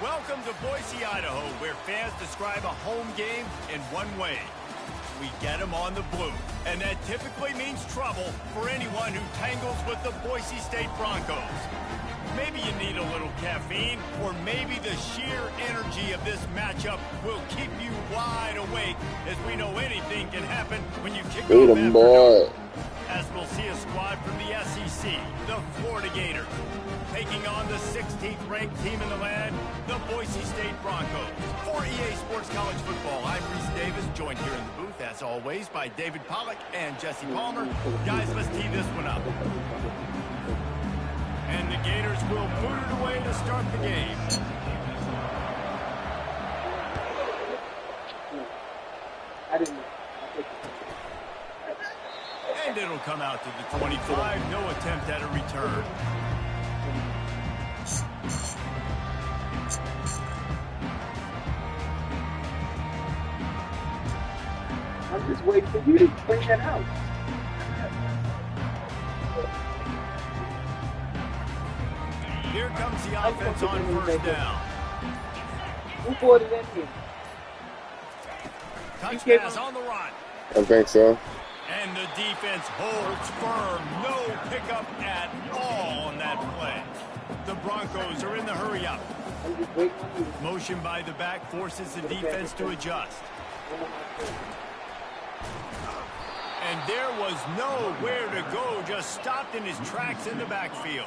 Welcome to Boise, Idaho, where fans describe a home game in one way. We get them on the blue, and that typically means trouble for anyone who tangles with the Boise State Broncos. Maybe you need a little caffeine, or maybe the sheer energy of this matchup will keep you wide awake, as we know anything can happen when you kick off after. As we'll see a squad from the SEC, the Florida Gators, taking on the 16th ranked team in the land, the Boise State Broncos. For EA Sports College Football, I'm Reese Davis, joined here in the booth, as always, by David Pollack and Jesse Palmer. Guys, let's tee this one up. And the Gators will boot it away to start the game. And it'll come out to the 25. No attempt at a return. I'm just waiting for you to bring that out. Here comes the offense on first down. Who brought it in here? Touch pass on the run. I think so. And the defense holds firm. No pickup at all on that play. The Broncos are in the hurry up. Motion by the back forces the defense to adjust. And there was nowhere to go, just stopped in his tracks in the backfield.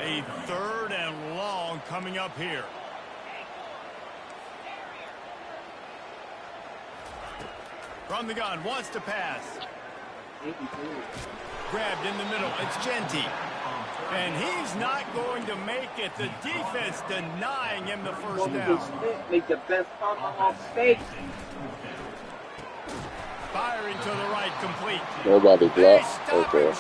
A 3rd and long coming up here. From the gun, wants to pass. Grabbed in the middle, it's Genty. And he's not going to make it. The defense denying him the first down. Make the best off stage. Firing to the right, complete. Nobody blocked. Okay.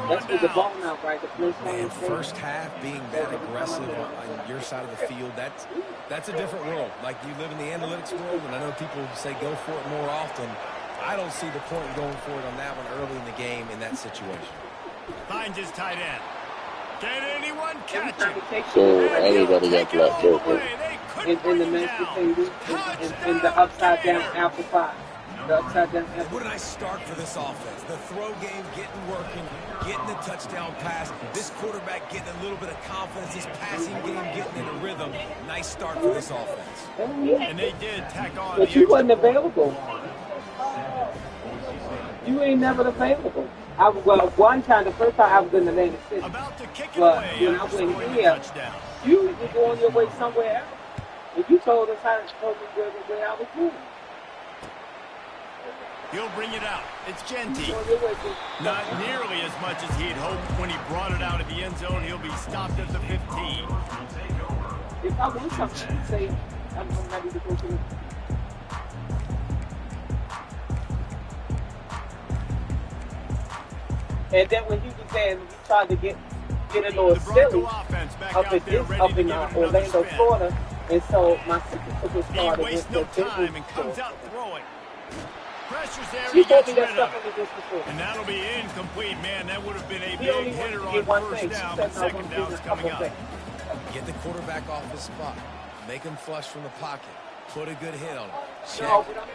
That's with the ball now, right? Man, first half being that aggressive on your side of the field, that's a different world. Like, you live in the analytics world, and I know people say go for it more often. I don't see the point in going for it on that one early in the game in that situation. Finds his tight end. Can anyone catch him? So anybody got blocked over. In the master table, in the upside down apple pie. The upside down apple. What did I start for this offense? The throw game getting working, getting the touchdown pass. This quarterback getting a little bit of confidence. This passing game getting in a rhythm. Nice start for this offense. And they did tack on. But you wasn't available. You ain't never available. Well, one time, the first time I was in the Atlantic City. About to kick it but away. when I went here, you were going your way somewhere else. And you told us how to told me where I was going. He'll bring it out. It's Genty. Not nearly as much as he'd hoped when he brought it out of the end zone. He'll be stopped at the 15. If I want something to say, I'm ready to go to the... And then when he was there, we tried to get a little silly up in Orlando, Florida. And so my sister started with no time and comes out throwing. Pressure's there. She told me that stuff on the before. And that'll be incomplete, man. That would have been a big hitter on first down, but second down's coming up. Get the quarterback off his spot. Make him flush from the pocket. Put a good hit on him.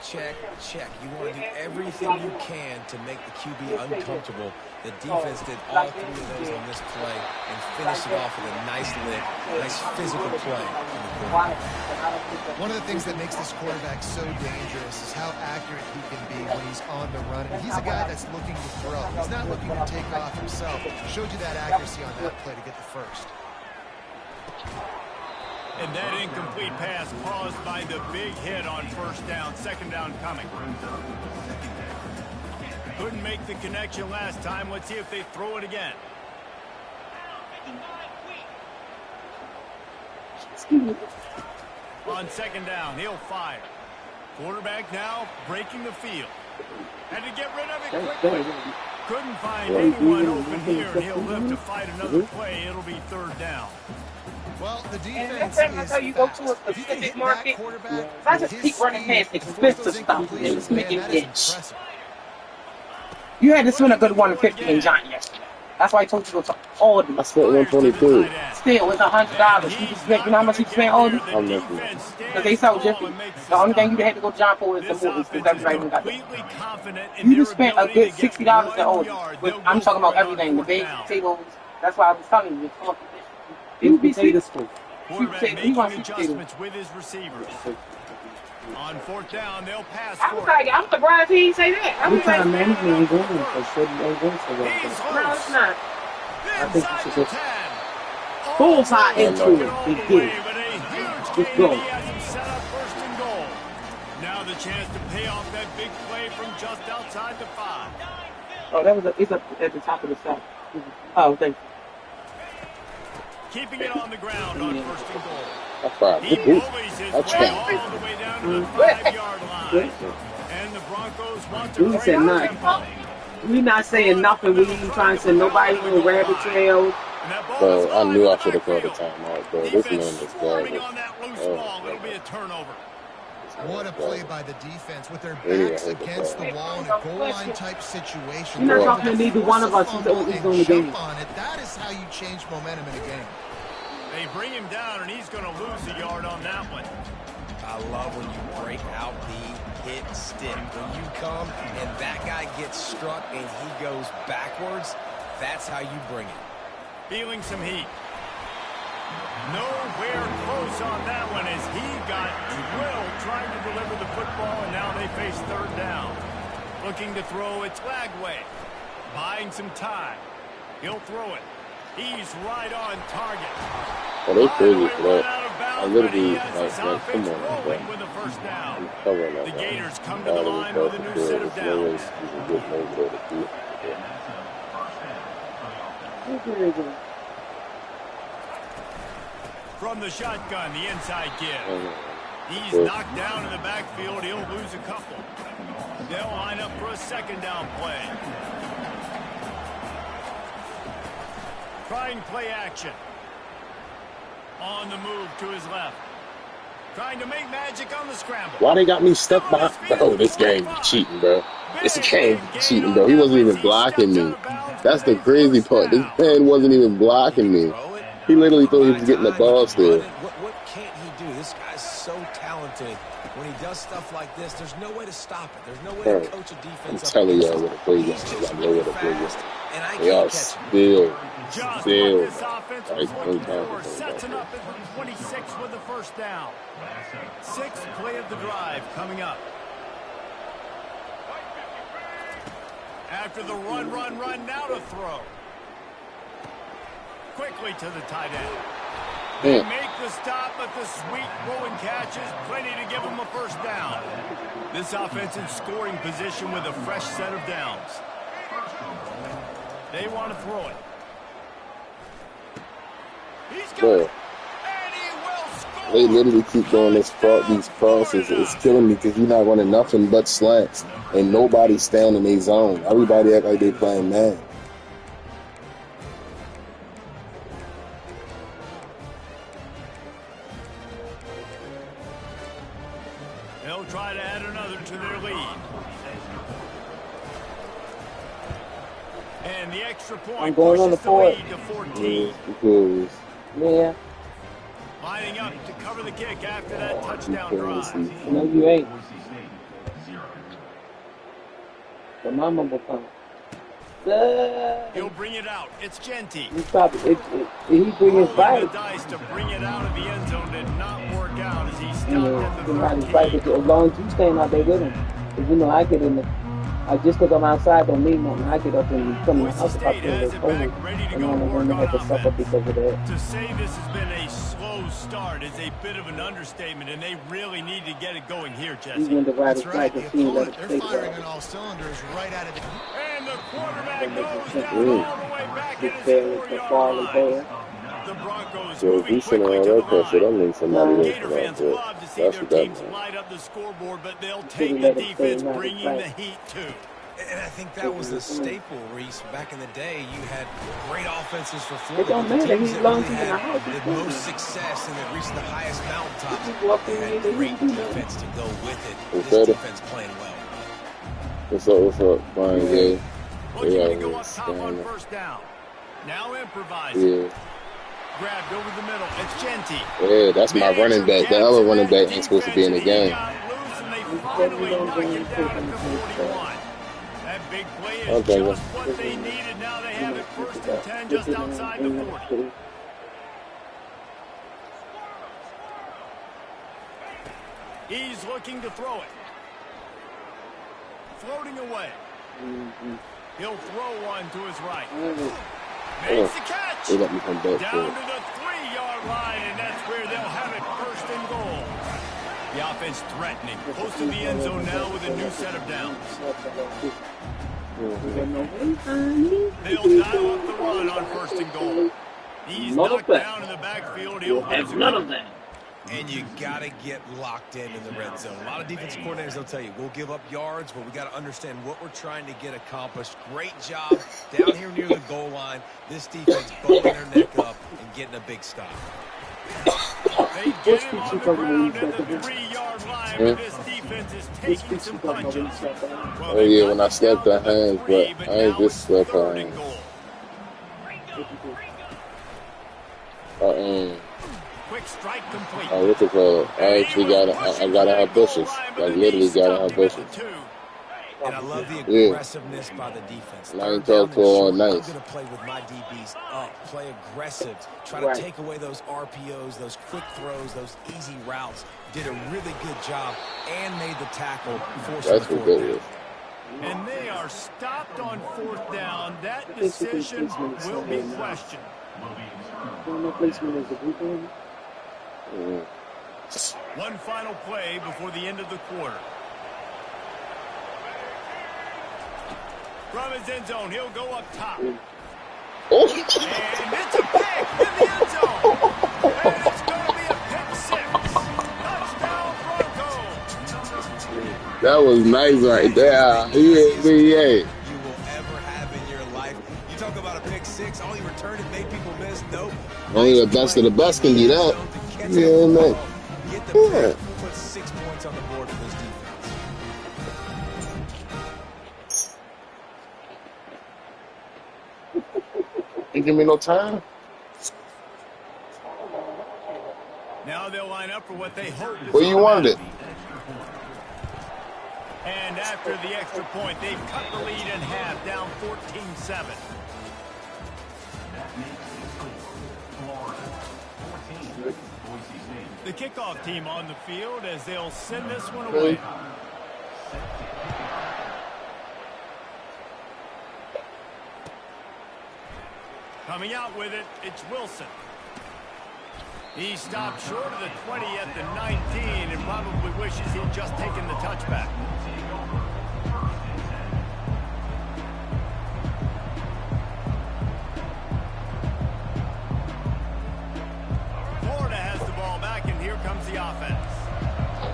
Check, check. You want to do everything you can to make the QB uncomfortable. The defense did all 3 of those on this play and finished it off with a nice lick, nice physical play. One of the things that makes this quarterback so dangerous is how accurate he can be when he's on the run. And he's a guy that's looking to throw. He's not looking to take off himself. Showed you that accuracy on that play to get the first. And that incomplete pass caused by the big hit on first down. Second down coming. Couldn't make the connection last time. Let's see if they throw it again. On second down, he'll fire. Quarterback now breaking the field. Had to get rid of it quickly. Couldn't find anyone open here, and he'll live to fight another play. It'll be third down. Well, the defense and that's how you go to a specific market. I just keep running past expensive stuff and just make it itch. You had to spend a good 150 in John yesterday. That's why I told you to go to Aldi. I spent $122. Still, it's $100. You just spent, you know how much you spent Aldi? I'm messing up. Because they sell Jiffy. The only thing you had to go to John for is the movies, because everybody got that. You just spent a good $60 at Aldi. I'm talking about everything, the big tables. That's why I was telling you, it's competition. You be potato school. He wants adjustments with his receivers. On fourth down, they'll pass. I'm surprised he didn't say that. I'm like, management ain't going for sure. Ain't going so well. No, it's not. I think you should just bullseye into it and get it. Just go. Now the chance to pay off that big play from just outside the 5. Oh, that was it's up at the top of the stack. Oh, thank you. Keeping it on the ground on first and goal. That's fine. He bullies his That's way fine. all the way down to the 5-yard line. And the Broncos want to break up. We not saying nothing. We ain't trying to say nobody in rabbit trails. Bro, I knew I should have called a timeout, bro. This man is garbage. It'll be a turnover. What a play by the defense with their backs against the wall in a goal line type situation. You're not talking to neither one of us who's on the game. That is how you change momentum in a game. They bring him down, and he's going to lose a yard on that one. I love when you break out the hit stick. When you come and that guy gets struck and he goes backwards, that's how you bring it. Feeling some heat. Nowhere close on that one as he got drilled trying to deliver the football, and now they face third down. Looking to throw it Lagway. Buying some time. He'll throw it. He's right on target. Oh, they crazy for that. I literally, like, come on, bro. With the first down. I'm covering that. The Gators come to the line with a new set of downs. From the shotgun, the inside give. He's knocked down in the backfield. He'll lose a couple. They'll line up for a second down play. Trying play action. On the move to his left. Trying to make magic on the scramble. Why they got me stuck behind? Oh, this game cheating, bro. This game cheating, bro. He wasn't even blocking me. That's the crazy part. This man wasn't even blocking me. He literally thought he was getting the ball still. What can't he do? This guy's so talented. When he does stuff like this, there's no way to stop it. There's no way to coach a defense. I'm telling y'all what to play against. I know what to play against. They are still like sets him up at 26 with the first down. Sixth play of the drive coming up. After the run, now to throw. Quickly to the tight end. They make the stop, but the sweet throwing catch is plenty to give them a first down. This offense in scoring position with a fresh set of downs. They want to throw it. He's got it. And he will score. They literally keep doing these crosses. It's killing me because you're not running nothing but slants and nobody's staying in their zone. Everybody act like they playing man. They'll try to add another to their lead. And the extra point I'm going on the lead to 14. Yeah. Lining up to cover the kick after that touchdown drive. No, you ain't. But my mama come. He'll bring it out. It's Genty. He bring his body. The dice to bring it out of the end zone did not work out as he stopped at the 13. As long as you staying out there with him. Because you know I get in the... just because I'm outside don't mean nothing. I get up and come in the house up there and over. And I'm going to have to suffer because of that. To say this has been a slow start is a bit of an understatement, and they really need to get it going here, Jesse. Even the That's right. The opponent, they're firing on all cylinders right out of the... And the quarterback goes down all the way back in his 4-yard line. The Broncos moving quickly to the line. Gator fans love to see their teams light up the scoreboard, but they'll take the defense bringing the heat too. And I think that was the staple, Reese. Back in the day, you had great offenses for It don't matter. He's long in the had house. the most success and that reached the highest mountaintops. They had great defense to go with it. This defense playing well. What's up, Brian Gay? Looking to go up top on first down. Now improvising. Yeah. Grabbed over the middle. It's Genty. Yeah, that's my running back. The other running back ain't supposed to be in the game. Finally knock him down at the 41. That big play is just what they needed. Now they have it 1st and 10 just outside the 40. He's looking to throw it. Floating away. He'll throw one to his right. Makes the catch. They let me come back down to the 3-yard line, and that's where they'll have it 1st and goal. The offense threatening, close to the end zone now with a new set of downs. They'll dial up the run on 1st and goal. He's knocked down in the backfield. He'll have none of that. And you got to get locked in the red zone. A lot of defensive coordinators, they'll tell you, we'll give up yards, but we got to understand what we're trying to get accomplished. Great job down here near the goal line. This defense bowing their neck up and getting a big stop. They get him on the ground at the 3-yard line, but this defense is taking some punches. Oh yeah, when I slapped their hands, but I ain't just slapped her hands. Quick strike complete. Oh, what's it called? I actually gotta have bushes. Like literally gotta have bushes. And I love the aggressiveness by the defense. I ain't talk for all night. I'm going to play with my DBs up, play aggressive, try to take away those RPOs, those quick throws, those easy routes. Did a really good job and made the tackle. That's ridiculous. And they are stopped on 4th down. That decision will be questioned. One final play before the end of the quarter. From his end zone, he'll go up top. Oh. And it's a pick in the end zone. And it's going to be a pick 6. Touchdown Broncos. That was nice right there. Yeah. You will ever have in your life. You talk about a pick 6, all he returned and made people miss. Nope. Only the best of the best can do that. Yeah, man. Get the pick, put 6 points on the board for this defense. Ain't give me no time. Now they'll line up for what they hope is Where you wanted it? And after the extra point, they've cut the lead in half, down 14-7. The kickoff team on the field as they'll send this one away. Coming out with it, it's Wilson. He stopped short of the 20 at the 19 and probably wishes he'd just taken the touchback. Florida has the ball back, and here comes the offense.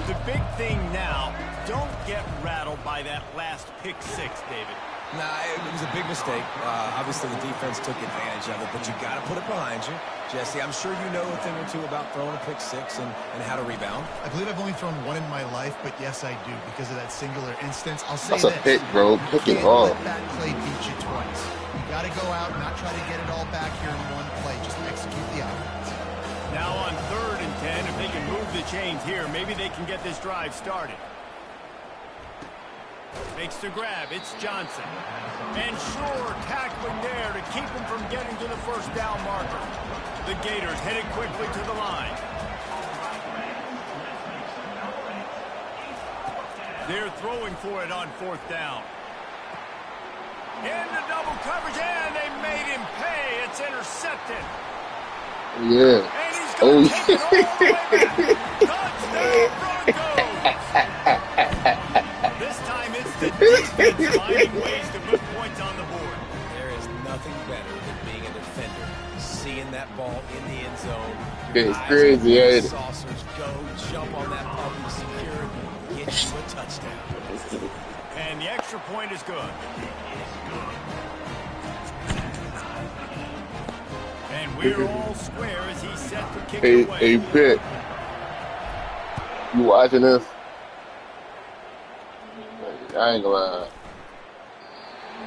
The big thing now, don't get rattled by that last pick 6, David. Nah, it was a big mistake. Obviously, the defense took advantage of it, but you got to put it behind you. Jesse, I'm sure you know a thing or two about throwing a pick 6 and how to rebound. I believe I've only thrown one in my life, but yes, I do, because of that singular instance. I'll say That's a pick, bro. Pick it hard. Let that play beat you twice. You got to go out and not try to get it all back here in one play. Just execute the offense. Now on 3rd and 10, if they can move the chains here, maybe they can get this drive started. Makes the grab. It's Johnson. And sure, tackling there to keep him from getting to the 1st down marker. The Gators headed quickly to the line. They're throwing for it on 4th down. Into double coverage, and they made him pay. It's intercepted. Yeah. And he's going to take it all the way back. Touchdown Broncos. This time it's the defense finding ways to put points on the board. There is nothing better than being a defender. Seeing that ball in the end zone. It's crazy, ain't it? Saucers go, jump on that puppy, secure it, get you a touchdown. And the extra point is good. And we're all square as he's set to kick it away. Hey, Pitt. You watching this? I ain't gonna lie.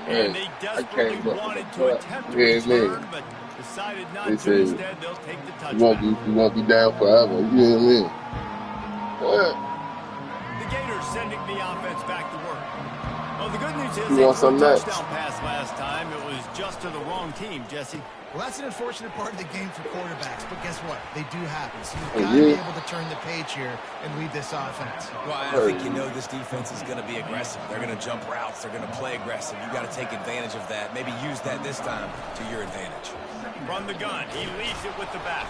And they desperately wanted to attempt to return, but decided not to. Instead, they'll take the touchback. You won't be down forever. You know what I mean? The Gators sending the offense back to work. Well, the good news is You they want threw a some next? touchdown pass last time. It was just to the wrong team, Jesse. Well, that's an unfortunate part of the game for quarterbacks, but guess what? They do happen. So you've got to be able to turn the page here and lead this offense. Well, I think you know this defense is going to be aggressive. They're going to jump routes. They're going to play aggressive. You got to take advantage of that. Maybe use that this time to your advantage. From the gun, he leads it with the back.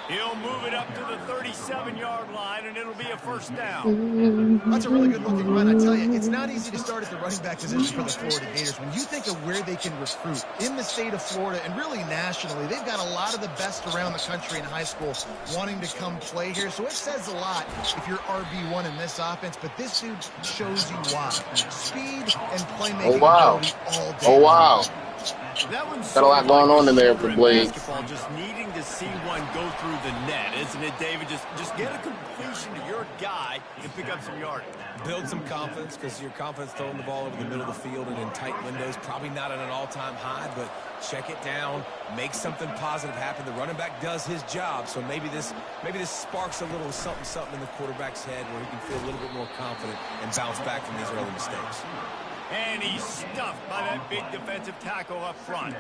He'll move it up to the 37-yard line, and it'll be a first down. That's a really good-looking run. I tell you, it's not easy to start at the running back position for the Florida Gators. When you think of where they can recruit in the state of Florida and really nationally, they've got a lot of the best around the country in high school wanting to come play here. So it says a lot if you're RB1 in this offense, but this dude shows you why. Speed and playmaking ability all day. Oh, wow. That one's Got a lot going on in there for Blades. Basketball, just needing to see one go through the net, isn't it, David? Just get a completion to your guy and pick up some yardage. Build some confidence, because your confidence throwing the ball over the middle of the field and in tight windows, probably not at an all-time high, but check it down, make something positive happen. The running back does his job, so maybe this sparks a little something in the quarterback's head where he can feel a little bit more confident and bounce back from these early mistakes. And he's stuffed by that big defensive tackle up front.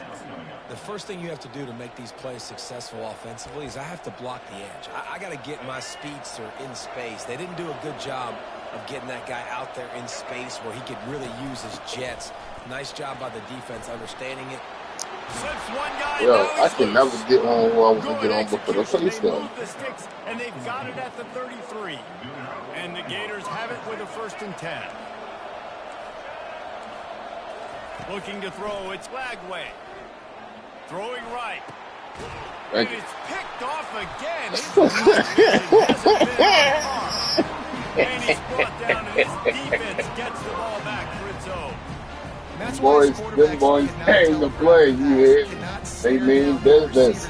The first thing you have to do to make these plays successful offensively is I have to block the edge. I got to get my speedster in space. They didn't do a good job of getting that guy out there in space where he could really use his jets. Nice job by the defense understanding it. Slips one guy. Yo, I can never get on who I want to get on before the face though. And they've got it at the 33. And the Gators have it with a 1st and 10. Looking to throw, it's Lagway. Throwing right. And it's picked off again. And he's brought down, and his defense gets the ball back for its own. Them boys paying the play, you hear? They mean business.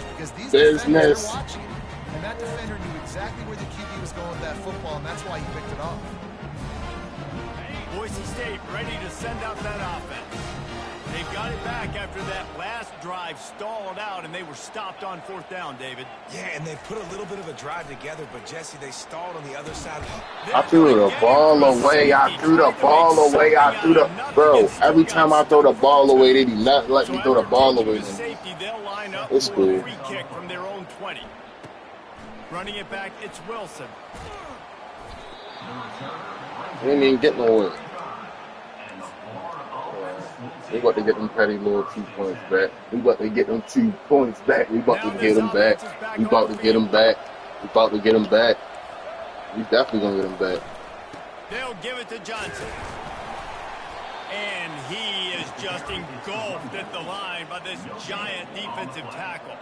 Business. And that defender knew exactly where the QB was going with that football, and that's why he picked it off. Boise State ready to send out that offense. They've got it back after that last drive stalled out, and they were stopped on 4th down, David. Yeah, and they put a little bit of a drive together, but, Jesse, they stalled on the other side. I threw the ball away. Bro, every time I throw the ball away, they do not let me throw the ball away. It's cool. Free kick from their own 20. Running it back, it's Wilson. We didn't even get nowhere. We about to get them petty little 2 points back. We about to get them 2 points back. We about to get them back. We about to get them back. We about to get them back. We definitely gonna get them back. They'll give it to Johnson. And he is just engulfed at the line by this giant defensive tackle.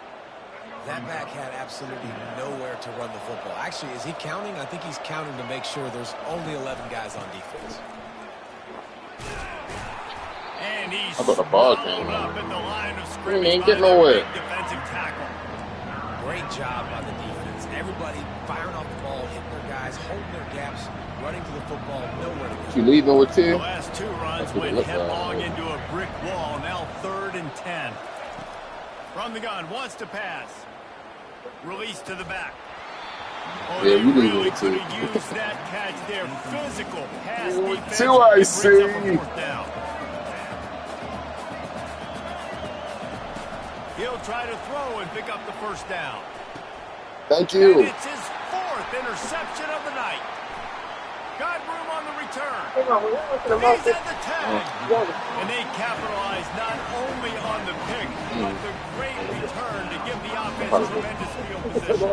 That back had absolutely nowhere to run the football. Actually, is he counting? I think he's counting to make sure there's only 11 guys on defense. And he's How about the ball game? up at the line of scrimmage. Ain't getting nowhere. Defensive tackle. Great job by the defense. Everybody firing off the ball, hitting their guys, holding their gaps, running to the football, nowhere to go. You leaving with 2? The last 2 runs went headlong into a brick wall. Now 3rd and 10. From the gun, wants to pass. Release to the back. Oh, yeah, you leaving really with 2. Use that catch there. Physical pass defense. 2, I see. He'll try to throw and pick up the 1st down. Thank you. And it's his 4th interception of the night. Got room on the return. He's at the tag. And they capitalize not only on the pick, but the great return to give the offense tremendous field position. I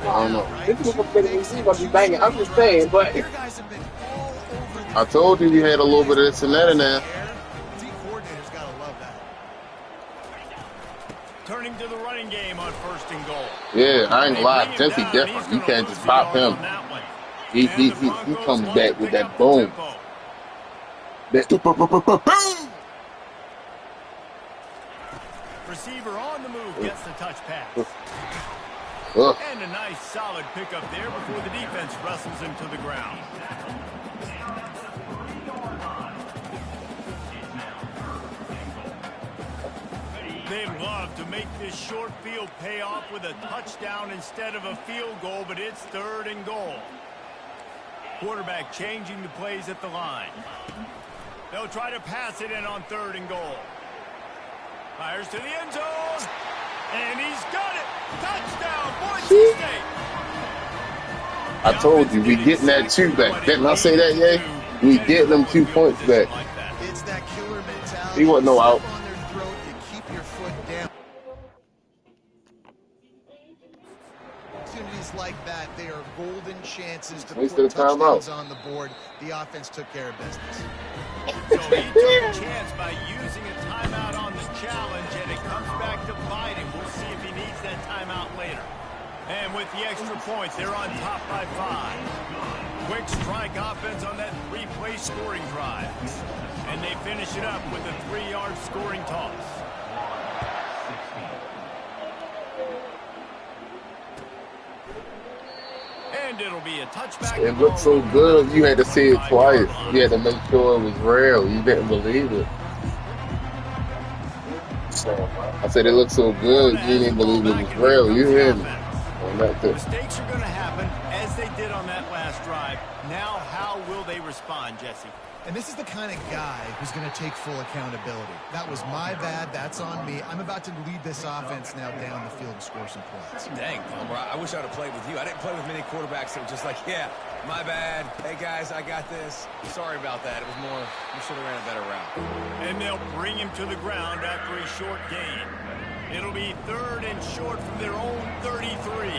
don't know. This is gonna be banging. I'm just saying, but I told you we had a little bit of this and that in there. Turning to the running game on 1st and goal. Yeah, I ain't lie. Jesse different. You can't just pop him. He comes back with that boom. That boom. Receiver on the move gets the touch pass. And a nice solid pickup there before the defense wrestles him to the ground. They'd love to make this short field pay off with a touchdown instead of a field goal, but it's 3rd and goal. Quarterback changing the plays at the line. They'll try to pass it in on 3rd and goal. Fires to the end zone. And he's got it. Touchdown, Boise State. I told you, we getting that 2 back. Didn't I say that, yay? We getting them 2 points back. It's that killer mentality. He wasn't no out. On their throat, you keep your foot down. Opportunities like that, they are golden chances to put touchdowns on the board. The offense took care of business. So he took a chance by using a timeout on the challenge, and it comes back to bite him. We'll see if he needs that timeout later. And with the extra point, they're on top by 5. Quick strike offense on that 3-play scoring drive. And they finish it up with a 3-yard scoring toss. And it'll be a touchback. It looked so good, you had to see it twice. You had to make sure it was real. You didn't believe it. I said it looked so good, you didn't believe it was real. You hear me? Mistakes are going to happen, as they did on that last drive. Now, how will they respond, Jesse? And this is the kind of guy who's going to take full accountability. That was my bad. That's on me. I'm about to lead this offense now down the field and score some points. Dang, Palmer, I wish I would have played with you. I didn't play with many quarterbacks that were just like, yeah, my bad. Hey, guys, I got this. Sorry about that. It was more, you should have ran a better route. And they'll bring him to the ground after a short gain. It'll be 3rd and short from their own 33.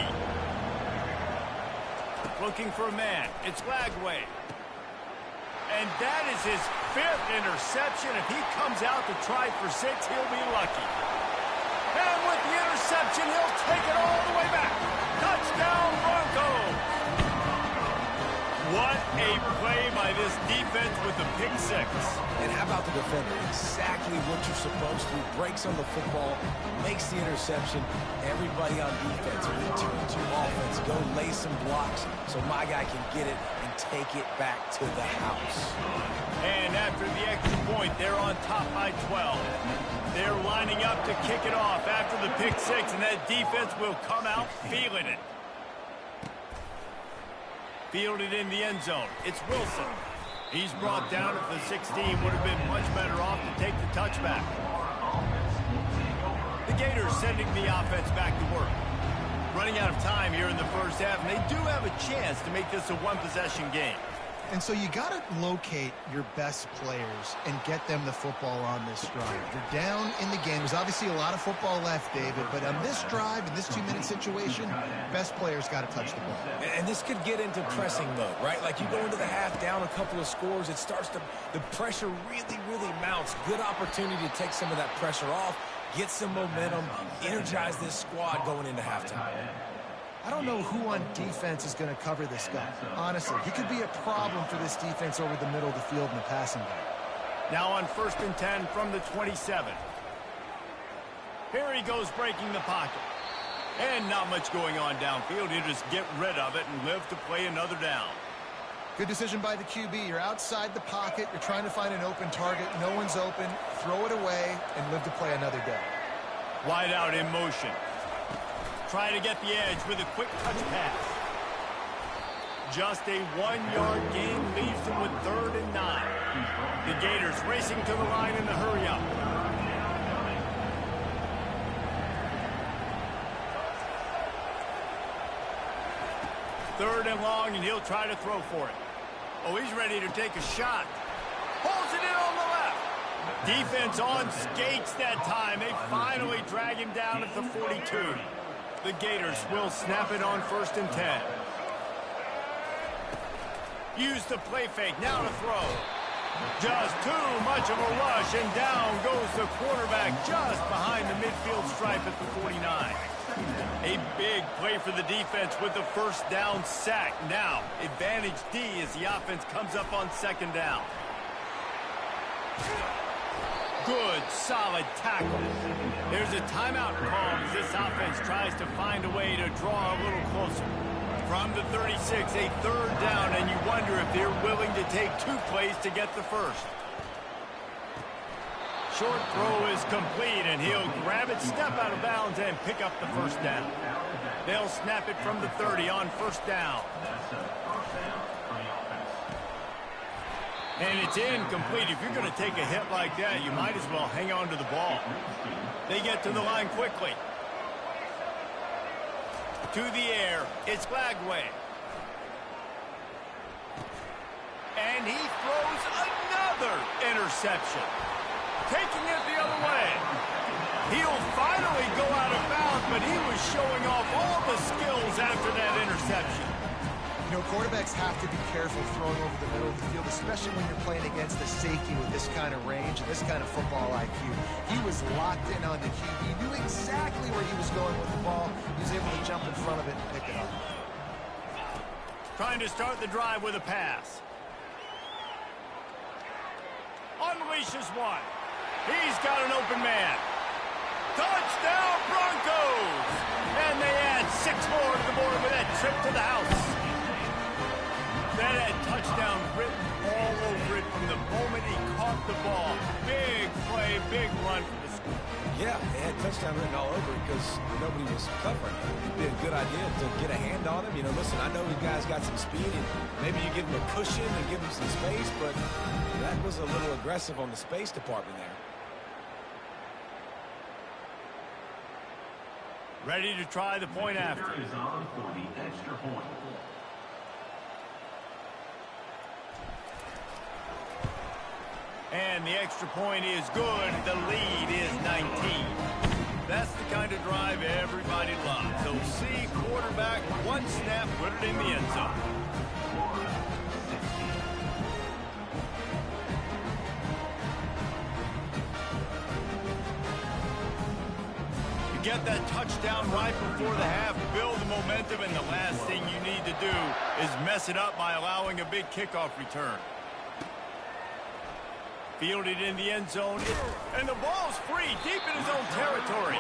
Looking for a man. It's Lagway. And that is his 5th interception. If he comes out to try for 6, he'll be lucky. And with the interception, he'll take it all the way back. Touchdown, Broncos. What a play by this defense with the pick 6. And how about the defender? Exactly what you're supposed to. Breaks on the football, makes the interception. Everybody on defense, or the 2-2 offense, go lay some blocks so my guy can get it and take it back to the house. And after the extra point, they're on top by 12. They're lining up to kick it off after the pick 6, and that defense will come out feeling it. Fielded in the end zone. It's Wilson. He's brought down at the 16. Would have been much better off to take the touchback. The Gators sending the offense back to work. Running out of time here in the first half, and they do have a chance to make this a 1-possession game. And so you got to locate your best players and get them the football on this drive. You're down in the game. There's obviously a lot of football left, David, but on this drive, in this 2-minute situation, best players got to touch the ball. And this could get into pressing mode, right? Like you go into the half down a couple of scores, it starts to, the pressure really, really mounts. Good opportunity to take some of that pressure off, get some momentum, energize this squad going into halftime. I don't know who on defense is going to cover this guy. Honestly, he could be a problem for this defense over the middle of the field in the passing game. Now on 1st and 10 from the 27. Here he goes breaking the pocket. And not much going on downfield. He'll just get rid of it and live to play another down. Good decision by the QB. You're outside the pocket. You're trying to find an open target. No one's open. Throw it away and live to play another day. Wide out in motion. Trying to get the edge with a quick touch pass. Just a 1-yard gain leaves them with 3rd and 9. The Gators racing to the line in the hurry up. Third and long, and he'll try to throw for it. Oh, he's ready to take a shot. Holds it in on the left. Defense on skates that time. They finally drag him down at the 42. The Gators will snap it on 1st and 10. Use the play fake. Now to throw. Just too much of a rush, and down goes the quarterback just behind the midfield stripe at the 49. A big play for the defense with the 1st down sack. Now, advantage D as the offense comes up on 2nd down. Good, solid tackle. There's a timeout call as this offense tries to find a way to draw a little closer. From the 36, a 3rd down, and you wonder if they're willing to take 2 plays to get the 1st. Short throw is complete, and he'll grab it, step out of bounds, and pick up the first down. They'll snap it from the 30 on first down. And it's incomplete. If you're going to take a hit like that, you might as well hang on to the ball. They get to the line quickly. To the air, it's Glagway. And he throws another interception. Taking it the other way. He'll finally go out of bounds, but he was showing off all the skills after that interception. You know, quarterbacks have to be careful throwing over the middle of the field, especially when you're playing against a safety with this kind of range and this kind of football IQ. He was locked in on the QB. He knew exactly where he was going with the ball. He was able to jump in front of it and pick it up. Trying to start the drive with a pass. Unleashes one. He's got an open man. Touchdown, Broncos! And they add 6 more to the board with that trip to the house. That had touchdown written all over it from the moment he caught the ball. Big play, big run for the school. Yeah, they had touchdown written all over it because nobody was covering him. It'd be a good idea to get a hand on him. You know, listen, I know the guy's got some speed, and maybe you give him a cushion and give him some space, but that was a little aggressive on the space department there. Ready to try the point after. And the extra point is good. The lead is 19. That's the kind of drive everybody loves. So see quarterback, one snap, put it in the end zone. Get that touchdown right before the half, build the momentum, and the last thing you need to do is mess it up by allowing a big kickoff return. Fielded in the end zone, and the ball's free, deep in his own territory.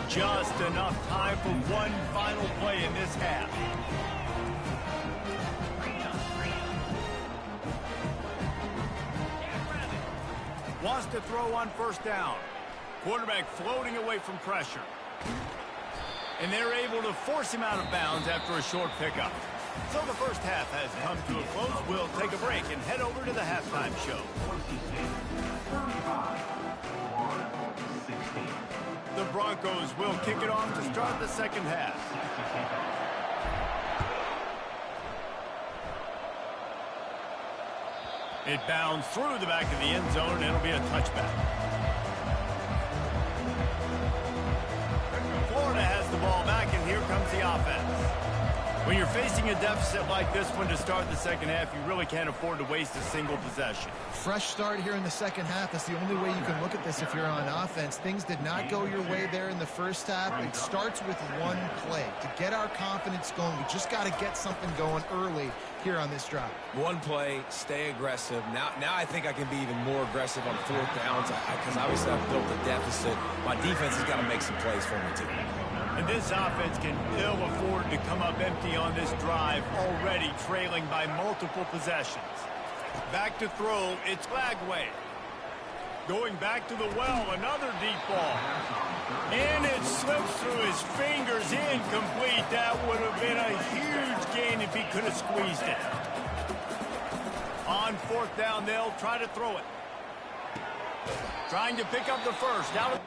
Just enough time for one final play in this half. Wants to throw on first down. Quarterback floating away from pressure. And they're able to force him out of bounds after a short pickup. So the first half has come to a close. We'll take a break and head over to the halftime show. The Broncos will kick it off to start the second half. It bounds through the back of the end zone, and it'll be a touchback. Florida has the ball back, and here comes the offense. When you're facing a deficit like this one to start the second half, you really can't afford to waste a single possession. Fresh start here in the second half. That's the only way you can look at this if you're on offense. Things did not go your way there in the first half. It starts with one play. To get our confidence going, we just got to get something going early here on this drive. One play, stay aggressive. Now I think I can be even more aggressive on fourth downs because obviously I've built a deficit. My defense has got to make some plays for me too. And this offense can ill afford to come up empty on this drive, already trailing by multiple possessions. Back to throw, it's Glagway. Going back to the well, another deep ball. And it slips through his fingers, incomplete. That would have been a huge gain if he could have squeezed it. On fourth down, they'll try to throw it. Trying to pick up the first. Now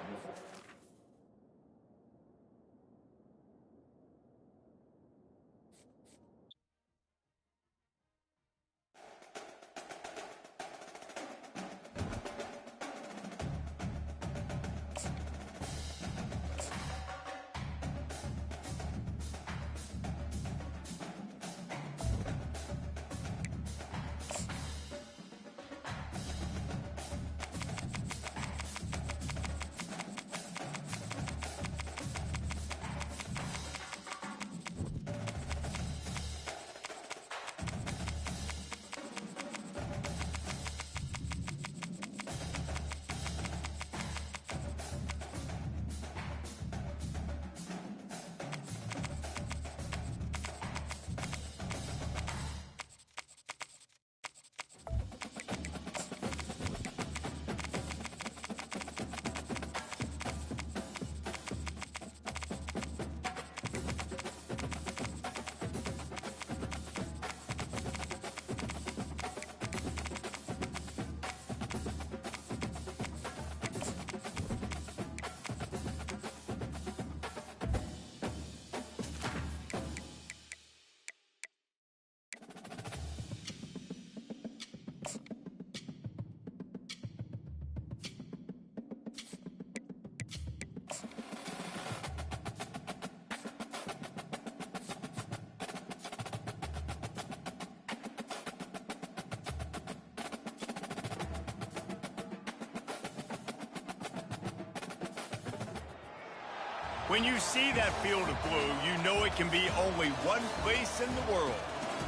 When you see that field of blue, you know it can be only one place in the world.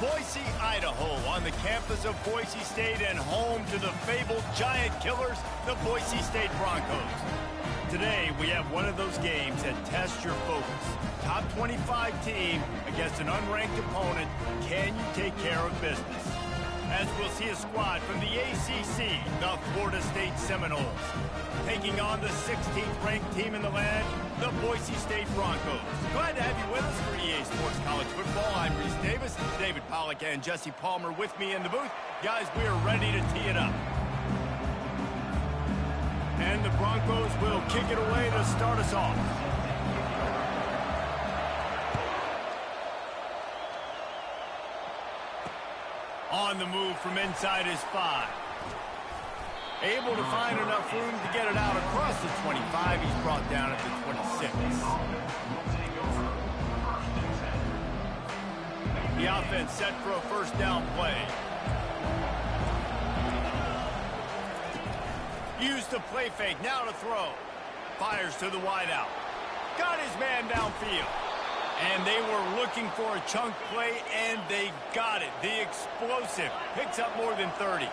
Boise, Idaho, on the campus of Boise State and home to the fabled giant killers, the Boise State Broncos. Today, we have one of those games that tests your focus. Top 25 team against an unranked opponent. Can you take care of business? As we'll see a squad from the ACC, the Florida State Seminoles, taking on the 16th ranked team in the land, the Boise State Broncos. Glad to have you with us for EA Sports College Football. I'm Reese Davis, David Pollack and Jesse Palmer with me in the booth. Guys, we are ready to tee it up. And the Broncos will kick it away to start us off. On the move from inside his 5. Able to find enough room to get it out across the 25. He's brought down at the 26. The offense set for a first down play. Used the play fake, now to throw. Fires to the wideout. Got his man downfield. And they were looking for a chunk play, and they got it. The explosive picks up more than 30.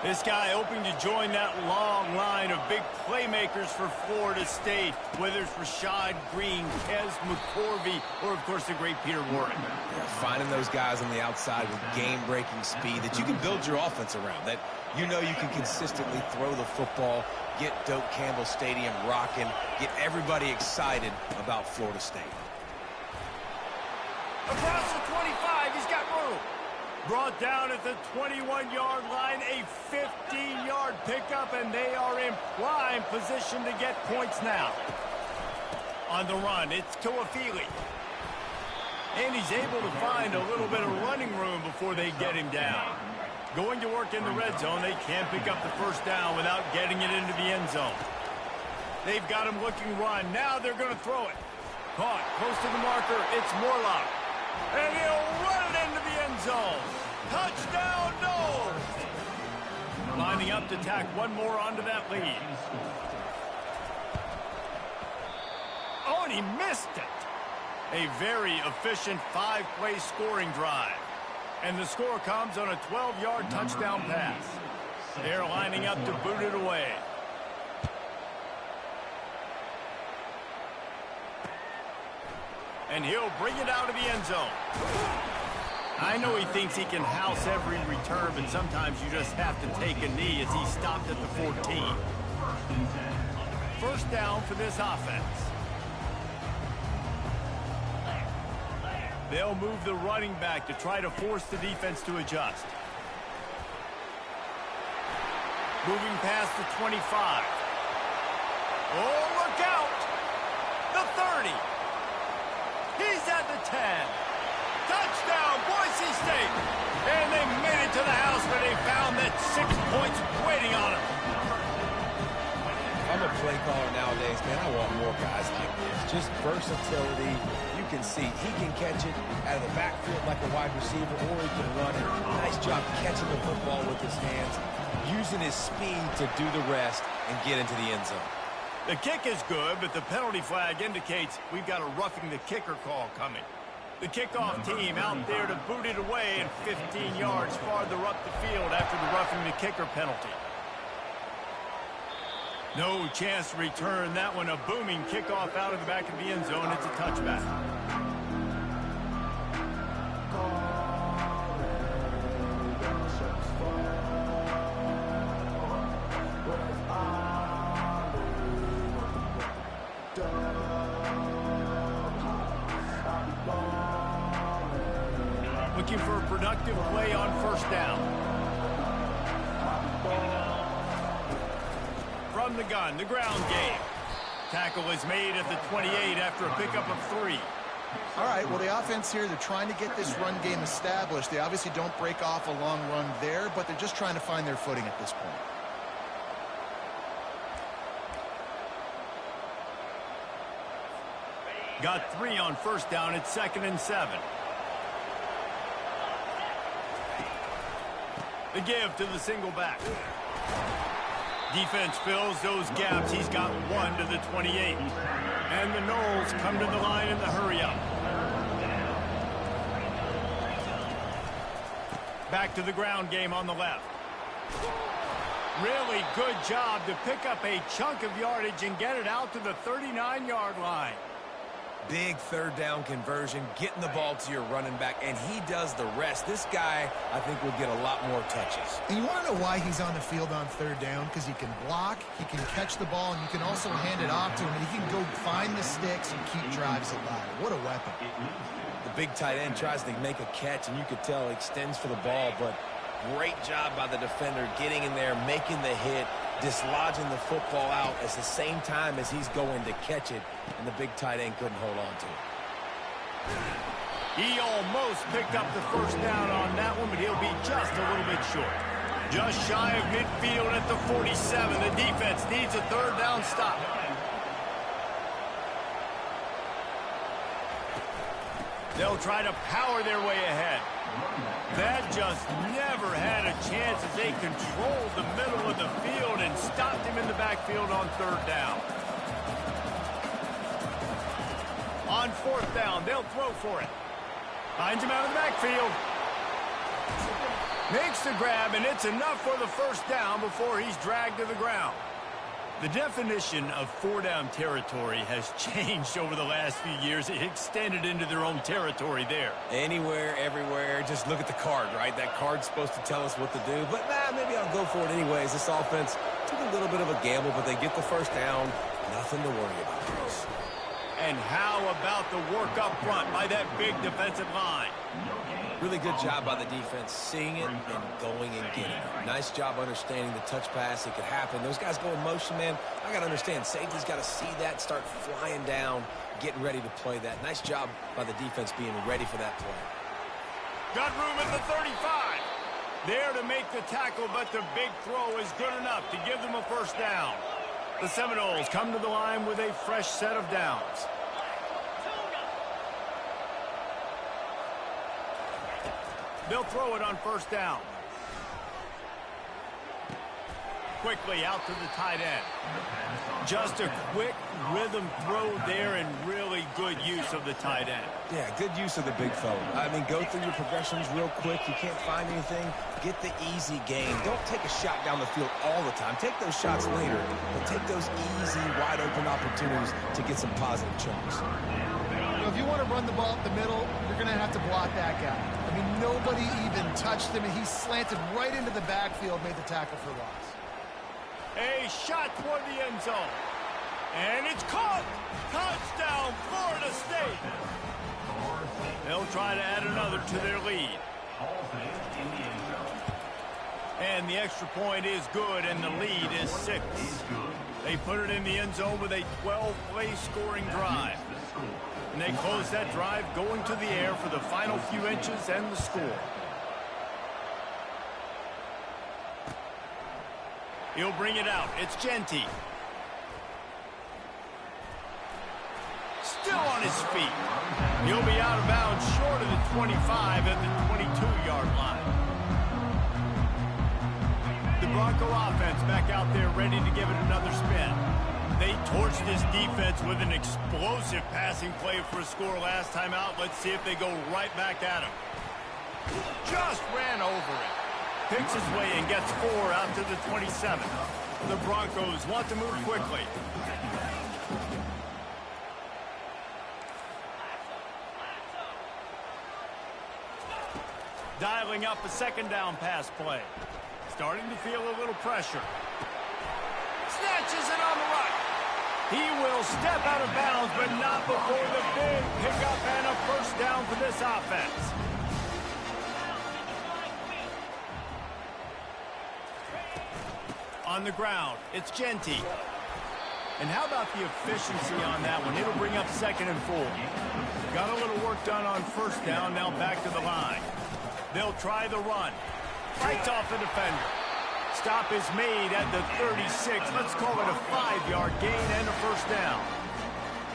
This guy hoping to join that long line of big playmakers for Florida State, whether it's Rashad Green, Kez McCorvey, or, of course, the great Peter Warren. Yeah, finding those guys on the outside with game-breaking speed that you can build your offense around, that you know you can consistently throw the football, get Doak Campbell Stadium rocking, get everybody excited about Florida State. Across the 25, he's got room. Brought down at the 21-yard line, a 15-yard pickup, and they are in prime position to get points now. On the run, it's Toafili. And he's able to find a little bit of running room before they get him down. Going to work in the red zone, they can't pick up the first down without getting it into the end zone. They've got him looking run. Now they're going to throw it. Caught, close to the marker, it's Morlock. And he'll run it into the end zone. Touchdown, Noles! Lining up to tack one more onto that lead. Oh, and he missed it. A very efficient 5-play scoring drive. And the score comes on a 12-yard touchdown pass. They're lining up to boot it away. And he'll bring it out of the end zone. I know he thinks he can house every return, but sometimes you just have to take a knee as he stopped at the 14. First down for this offense. They'll move the running back to try to force the defense to adjust. Moving past the 25. Oh, look out! The 30. He's at the 10. Touchdown, Boise State. And they made it to the house where they found that 6 points waiting on them. I'm a play caller nowadays, man. I want more guys like this. Just versatility. You can see he can catch it out of the backfield like a wide receiver, or he can run it. Nice job catching the football with his hands, using his speed to do the rest and get into the end zone. The kick is good, but the penalty flag indicates we've got a roughing the kicker call coming. The kickoff team out there to boot it away and 15 yards farther up the field after the roughing the kicker penalty. No chance to return that one. A booming kickoff out of the back of the end zone. It's a touchback. Looking for a productive play on first down. From the gun, the ground game. Tackle is made at the 28 after a pickup of 3. All right, well, the offense here, they're trying to get this run game established. They obviously don't break off a long run there, but they're just trying to find their footing at this point. Got 3 on first down. It's 2nd and 7. The give to the single back. Defense fills those gaps. He's got 1 to the 28. And the Noles come to the line in the hurry-up. Back to the ground game on the left. Really good job to pick up a chunk of yardage and get it out to the 39-yard line. Big third down conversion, getting the ball to your running back, and he does the rest. This guy, I think, will get a lot more touches. And you want to know why he's on the field on third down? Because he can block, he can catch the ball, and you can also hand it off to him, and he can go find the sticks and keep drives alive. What a weapon. The big tight end tries to make a catch, and you could tell he extends for the ball, but great job by the defender getting in there, making the hit, dislodging the football out at the same time as he's going to catch it, and the big tight end couldn't hold on to it. He almost picked up the first down on that one, but he'll be just a little bit short. Just shy of midfield at the 47. The defense needs a third down stop. They'll try to power their way ahead. That just never had a chance as they controlled the middle of the field and stopped him in the backfield on third down. On fourth down, they'll throw for it. Finds him out of the backfield. Makes the grab, and it's enough for the first down before he's dragged to the ground. The definition of four-down territory has changed over the last few years. It extended into their own territory there. Anywhere, everywhere, just look at the card, right? That card's supposed to tell us what to do, but maybe I'll go for it anyways. This offense took a little bit of a gamble, but they get the first down. Nothing to worry about, Bruce. And how about the work up front by that big defensive line? Really good job by the defense, seeing it and going and getting it. Nice job understanding the touch pass. It could happen. Those guys go in motion, man. I got to understand, safety's got to see that, start flying down, getting ready to play that. Nice job by the defense being ready for that play. Got room at the 35. There to make the tackle, but the big throw is good enough to give them a first down. The Seminoles come to the line with a fresh set of downs. They'll throw it on first down. Quickly out to the tight end. Just a quick rhythm throw there and really good use of the tight end. Yeah, good use of the big fella. I mean, go through your progressions real quick. You can't find anything. Get the easy gain. Don't take a shot down the field all the time. Take those shots later, but take those easy, wide-open opportunities to get some positive chunks. If you want to run the ball up the middle, you're going to have to block that guy. I mean, nobody even touched him, and he slanted right into the backfield, made the tackle for loss. A shot toward the end zone. And it's caught. Touchdown, Florida State. They'll try to add another to their lead. And the extra point is good, and the lead is 6. They put it in the end zone with a 12-play scoring drive. And they close that drive going to the air for the final few inches and the score. He'll bring it out. It's Jeanty. Still on his feet. He'll be out of bounds short of the 25 at the 22-yard line. The Bronco offense back out there ready to give it another spin. They torched this defense with an explosive passing play for a score last time out. Let's see if they go right back at him. Just ran over it. Picks his way and gets 4 out to the 27. The Broncos want to move quickly. Dialing up a second down pass play. Starting to feel a little pressure. Snatches it on the right. He will step out of bounds, but not before the big pickup and a first down for this offense. On the ground, it's Jeanty. And how about the efficiency on that one? It'll bring up 2nd and 4. Got a little work done on first down, now back to the line. They'll try the run. Fights off the defender. Stop is made at the 36. Let's call it a 5-yard gain and a first down.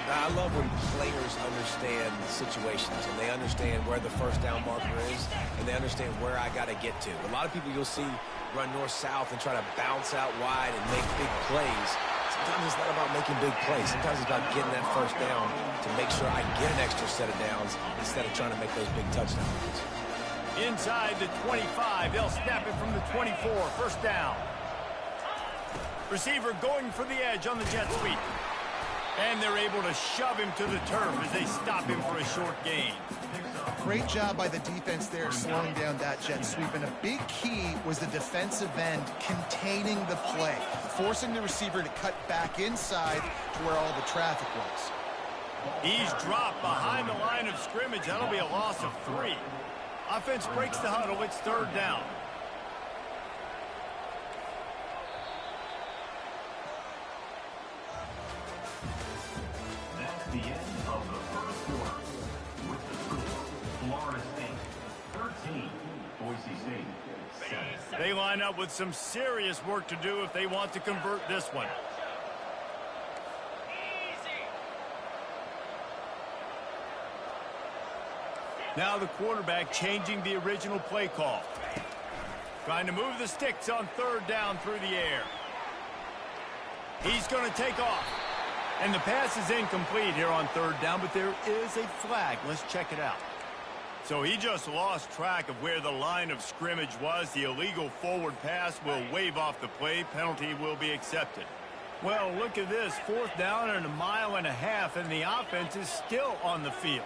I love when players understand situations and they understand where the first down marker is and they understand where I got to get to. A lot of people you'll see run north-south and try to bounce out wide and make big plays. Sometimes it's not about making big plays. Sometimes it's about getting that first down to make sure I get an extra set of downs instead of trying to make those big touchdowns. Inside the 25, they'll snap it from the 24, first down. Receiver going for the edge on the jet sweep. And they're able to shove him to the turf as they stop him for a short gain. Great job by the defense there slowing down that jet sweep. And a big key was the defensive end containing the play, forcing the receiver to cut back inside to where all the traffic was. He's dropped behind the line of scrimmage. That'll be a loss of 3. Offense breaks the huddle. It's third down. That's the end of the first quarter. With the score, Florida State 13, Boise State 7. They line up with some serious work to do if they want to convert this one. Now the quarterback changing the original play call. Trying to move the sticks on third down through the air. He's going to take off. And the pass is incomplete here on third down, but there is a flag. Let's check it out. So he just lost track of where the line of scrimmage was. The illegal forward pass will wave off the play. Penalty will be accepted. Well, look at this. Fourth down and 1.5 miles, and the offense is still on the field.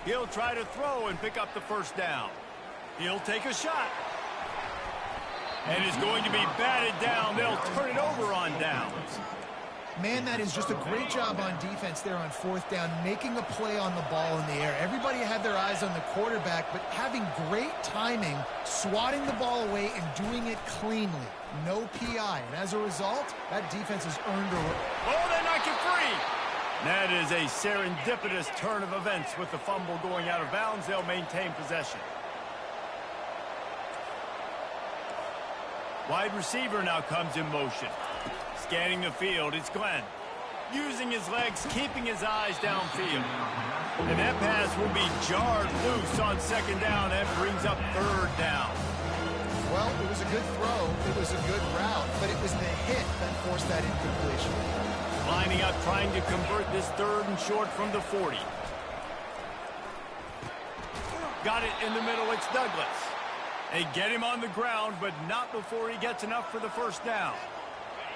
He'll try to throw and pick up the first down. He'll take a shot. And is going to be batted down. They'll turn it over on downs. Man, that is just a great job on defense there on fourth down, making a play on the ball in the air. Everybody had their eyes on the quarterback, but having great timing, swatting the ball away and doing it cleanly. No PI. And as a result, that defense has earned a... Oh, they knock it free. That is a serendipitous turn of events with the fumble going out of bounds. They'll maintain possession. Wide receiver now comes in motion. Scanning the field, it's Glenn. Using his legs, keeping his eyes downfield. And that pass will be jarred loose on second down. That brings up third down. Well, it was a good throw. It was a good route, but it was the hit that forced that incompletion. Lining up, trying to convert this third and short from the 40. Got it in the middle, it's Douglas. They get him on the ground, but not before he gets enough for the first down.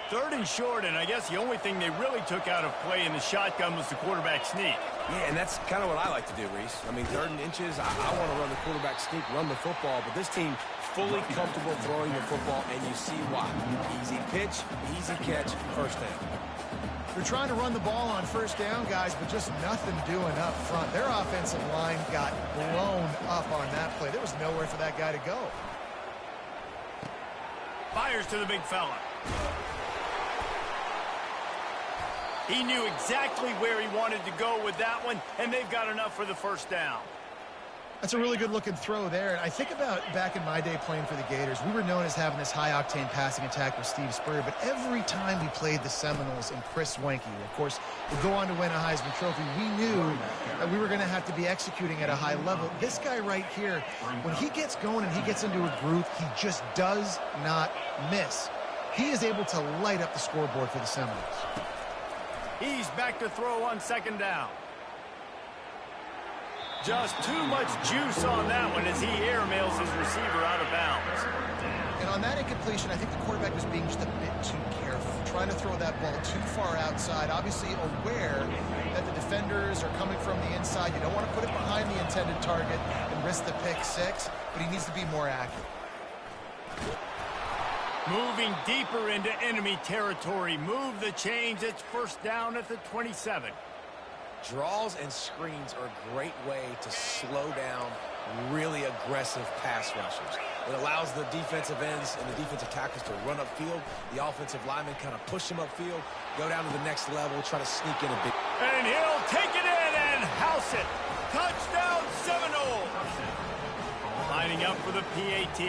Third and short, and I guess the only thing they really took out of play in the shotgun was the quarterback sneak. Yeah, and that's kind of what I like to do, Reese. I mean, third and inches, I want to run the quarterback sneak, run the football, but this team fully comfortable throwing the football, and you see why. Easy pitch, easy catch, first down. They're trying to run the ball on first down, guys, but just nothing doing up front. Their offensive line got blown up on that play. There was nowhere for that guy to go. Fires to the big fella. He knew exactly where he wanted to go with that one, and they've got enough for the first down. That's a really good-looking throw there. I think about back in my day playing for the Gators, we were known as having this high-octane passing attack with Steve Spurrier, but every time we played the Seminoles and Chris Wenke, of course, would go on to win a Heisman Trophy, we knew that we were going to have to be executing at a high level. This guy right here, when he gets going and he gets into a groove, he just does not miss. He is able to light up the scoreboard for the Seminoles. He's back to throw on second down. Just too much juice on that one as he airmails his receiver out of bounds. And on that incompletion, I think the quarterback was being just a bit too careful, trying to throw that ball too far outside, obviously aware that the defenders are coming from the inside. You don't want to put it behind the intended target and risk the pick six, but he needs to be more accurate. Moving deeper into enemy territory. Move the chains. It's first down at the 27. Draws and screens are a great way to slow down really aggressive pass rushers. It allows the defensive ends and the defensive tackles to run upfield. The offensive linemen kind of push them upfield, go down to the next level, try to sneak in a big... And he'll take it in and house it. Touchdown Seminoles. Lining up for the PAT.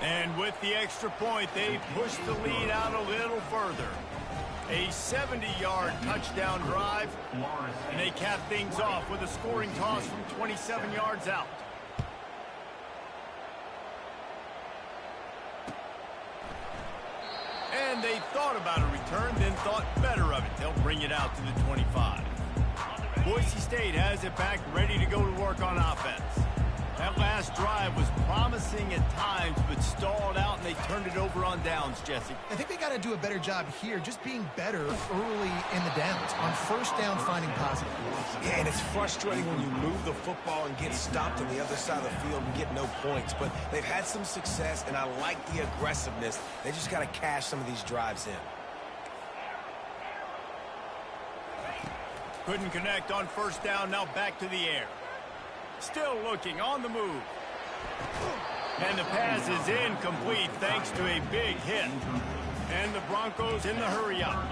And with the extra point, they push the lead out a little further. A 70-yard touchdown drive, and they cap things off with a scoring toss from 27 yards out. And they thought about a return, then thought better of it. They'll bring it out to the 25. Boise State has it back, ready to go to work on offense. That last drive was promising at times, but stalled out, and they turned it over on downs, Jesse. I think they got to do a better job here, just being better early in the downs. On first down, finding positive. Yeah, and it's frustrating when you move the football and get stopped on the other side of the field and get no points. But they've had some success, and I like the aggressiveness. They just got to cash some of these drives in. Couldn't connect on first down, now back to the air. Still looking, on the move. And the pass is incomplete thanks to a big hit. And the Broncos in the hurry up.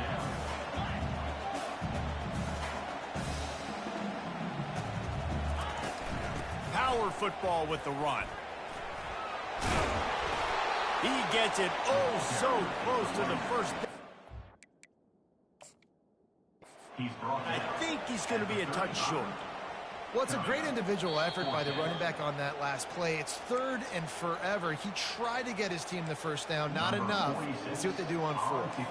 Power football with the run. He gets it oh so close to the first down. I think he's going to be a touch short. Well, it's a great individual effort by the running back on that last play. It's 3rd and forever. He tried to get his team the first down. Not enough. Let's see what they do on 4th.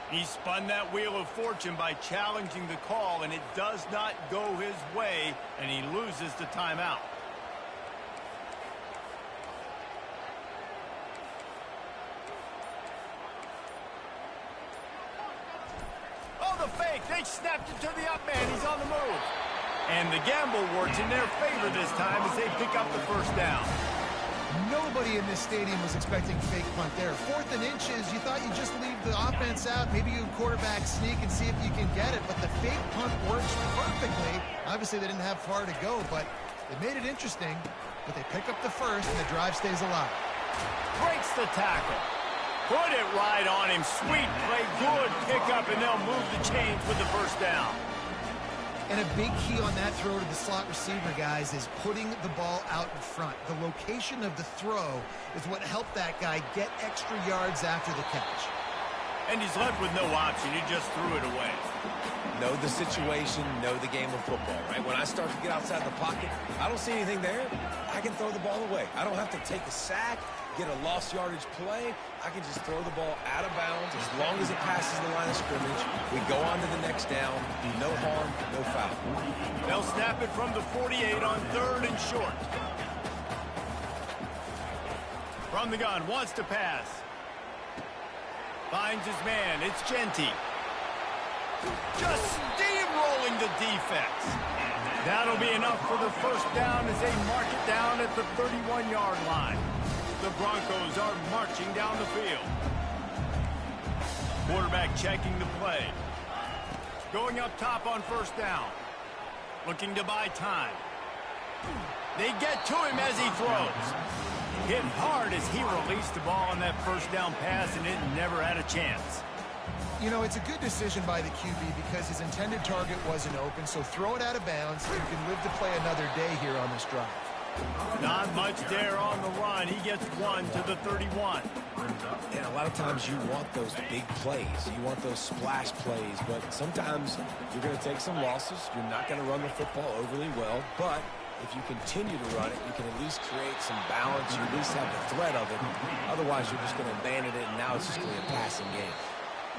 He spun that wheel of fortune by challenging the call, and it does not go his way, and he loses the timeout. Oh, the fake. They snapped it to the up man. He's on the move. And the gamble works in their favor this time as they pick up the first down. Nobody in this stadium was expecting fake punt there. 4th and inches, you thought you'd just leave the offense out. Maybe you quarterback sneak and see if you can get it. But the fake punt works perfectly. Obviously, they didn't have far to go, but they made it interesting. But they pick up the first, and the drive stays alive. Breaks the tackle. Put it right on him. Sweet play. Good pickup, and they'll move the chains with the first down. And a big key on that throw to the slot receiver, guys, is putting the ball out in front. The location of the throw is what helped that guy get extra yards after the catch. And he's left with no option. He just threw it away. Know the situation, know the game of football, right? When I start to get outside the pocket, I don't see anything there. I can throw the ball away. I don't have to take a sack, get a lost yardage play. I can just throw the ball out of bounds as long as it passes the line of scrimmage. We go on to the next down. No harm, no foul. They'll snap it from the 48 on 3rd and short. From the gun, wants to pass. Finds his man. It's Genty. Just steamrolling the defense. That'll be enough for the first down as they mark it down at the 31-yard line. The Broncos are marching down the field. Quarterback checking the play. Going up top on first down. Looking to buy time. They get to him as he throws. Hit hard as he released the ball on that first down pass, and it never had a chance. You know, it's a good decision by the QB because his intended target wasn't open, so throw it out of bounds. You can live to play another day here on this drive. Not much there on the run. He gets one to the 31. And a lot of times you want those big plays. You want those splash plays, but sometimes you're going to take some losses. You're not going to run the football overly well, but if you continue to run it, you can at least create some balance. You at least have the threat of it. Otherwise, you're just going to abandon it, and now it's just going to be a passing game.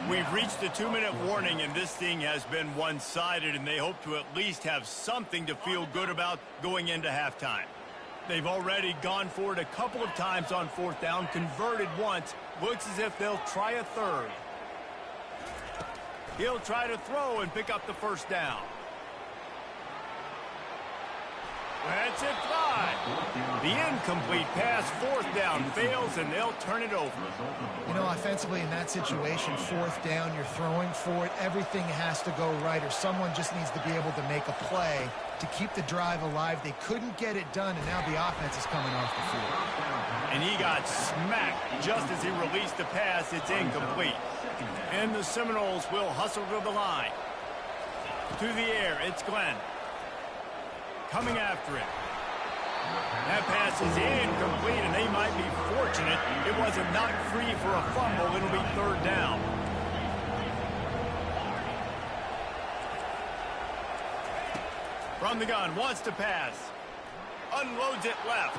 We've reached the 2-minute warning, and this thing has been one-sided, and they hope to at least have something to feel good about going into halftime. They've already gone for it a couple of times on 4th down, converted once. Looks as if they'll try a 3rd. He'll try to throw and pick up the first down. That's it fly. The incomplete pass, 4th down, fails, and they'll turn it over. You know, offensively in that situation, 4th down, you're throwing for it. Everything has to go right, or someone just needs to be able to make a play to keep the drive alive. They couldn't get it done, and now the offense is coming off the field. And he got smacked just as he released the pass. It's incomplete. And the Seminoles will hustle to the line. To the air, it's Glenn. Coming after it. That pass is incomplete, and they might be fortunate it wasn't knocked free for a fumble. It'll be third down. From the gun, wants to pass. Unloads it left.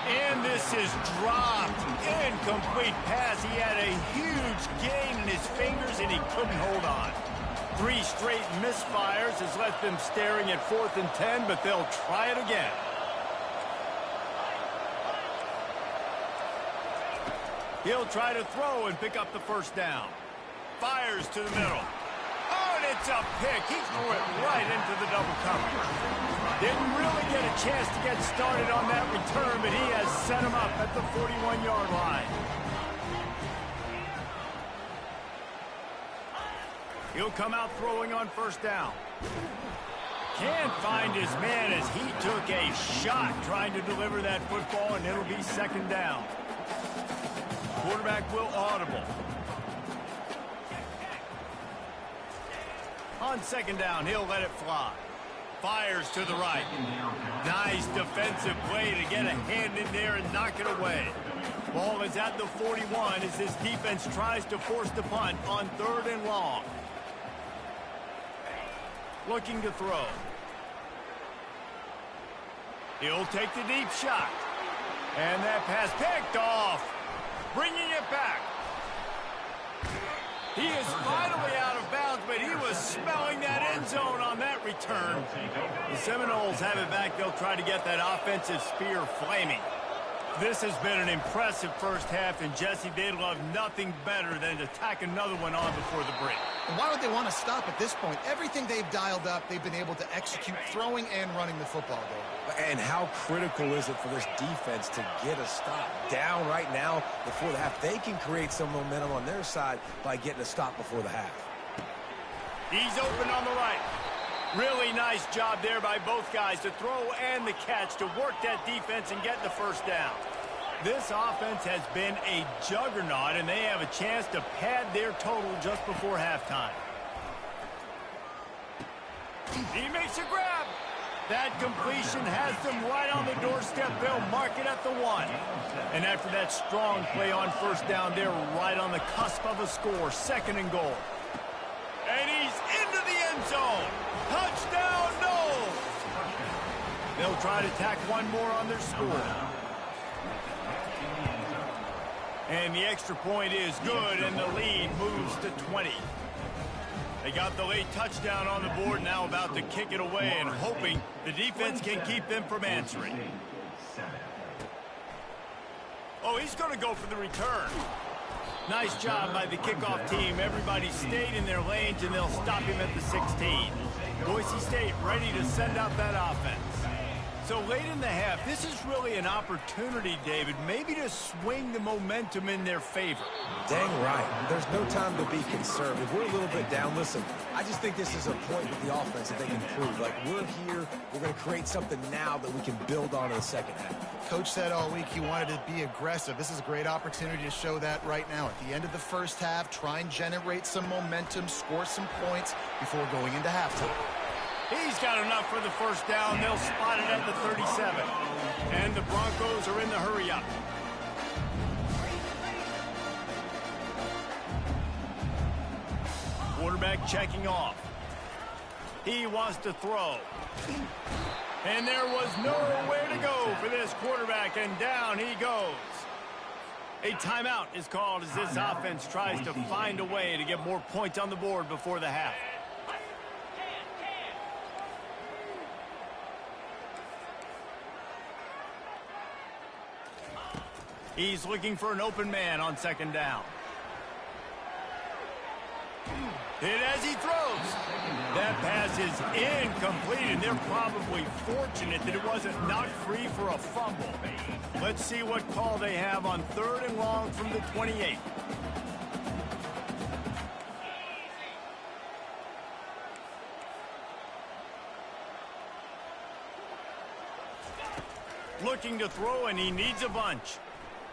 And this is dropped. Incomplete pass. He had a huge gain in his fingers, and he couldn't hold on. 3 straight misfires has left them staring at 4th and 10, but they'll try it again. He'll try to throw and pick up the first down. Fires to the middle. Oh, and it's a pick. He threw it right into the double coverage. Didn't really get a chance to get started on that return, but he has set him up at the 41-yard line. He'll come out throwing on first down. Can't find his man as he took a shot trying to deliver that football, and it'll be second down. Quarterback will audible. On second down, he'll let it fly. Fires to the right. Nice defensive play to get a hand in there and knock it away. Ball is at the 41 as this defense tries to force the punt on 3rd and long. Looking to throw. He'll take the deep shot. And that pass picked off. Bringing it back. He is finally out of bounds, but he was smelling that end zone on that return. The Seminoles have it back. They'll try to get that offensive spear flaming. This has been an impressive first half, and Jesse, they'd love nothing better than to tack another one on before the break. And why would they want to stop at this point? Everything they've dialed up, they've been able to execute throwing and running the football game. And how critical is it for this defense to get a stop down right now before the half? They can create some momentum on their side by getting a stop before the half. He's open on the right. Really nice job there by both guys to throw and the catch to work that defense and get the first down. This offense has been a juggernaut, and they have a chance to pad their total just before halftime. He makes a grab. That completion has them right on the doorstep. They'll mark it at the 1. And after that strong play on first down, they're right on the cusp of a score. 2nd and goal. And he's into the end zone. Touchdown, Noles! They'll try to tack one more on their score. And the extra point is good, and the lead moves to 20. They got the late touchdown on the board, now about to kick it away and hoping the defense can keep them from answering. Oh, he's going to go for the return. Nice job by the kickoff team. Everybody stayed in their lanes, and they'll stop him at the 16. Boise State ready to send out that offense. So late in the half, this is really an opportunity, David, maybe to swing the momentum in their favor. Dang right. There's no time to be conservative. We're a little bit down. Listen, I just think this is a point with the offense that they can prove. Like, we're here, we're going to create something now that we can build on in the second half. Coach said all week he wanted to be aggressive. This is a great opportunity to show that right now. At the end of the first half, try and generate some momentum, score some points before going into halftime. He's got enough for the first down. They'll spot it at the 37. And the Broncos are in the hurry-up. Quarterback checking off. He wants to throw. And there was nowhere to go for this quarterback, and down he goes. A timeout is called as this offense tries to find a way to get more points on the board before the half. He's looking for an open man on second down. Hit as he throws. That pass is incomplete, and they're probably fortunate that it wasn't knocked free for a fumble. Let's see what call they have on 3rd and long from the 28. Looking to throw, and he needs a bunch.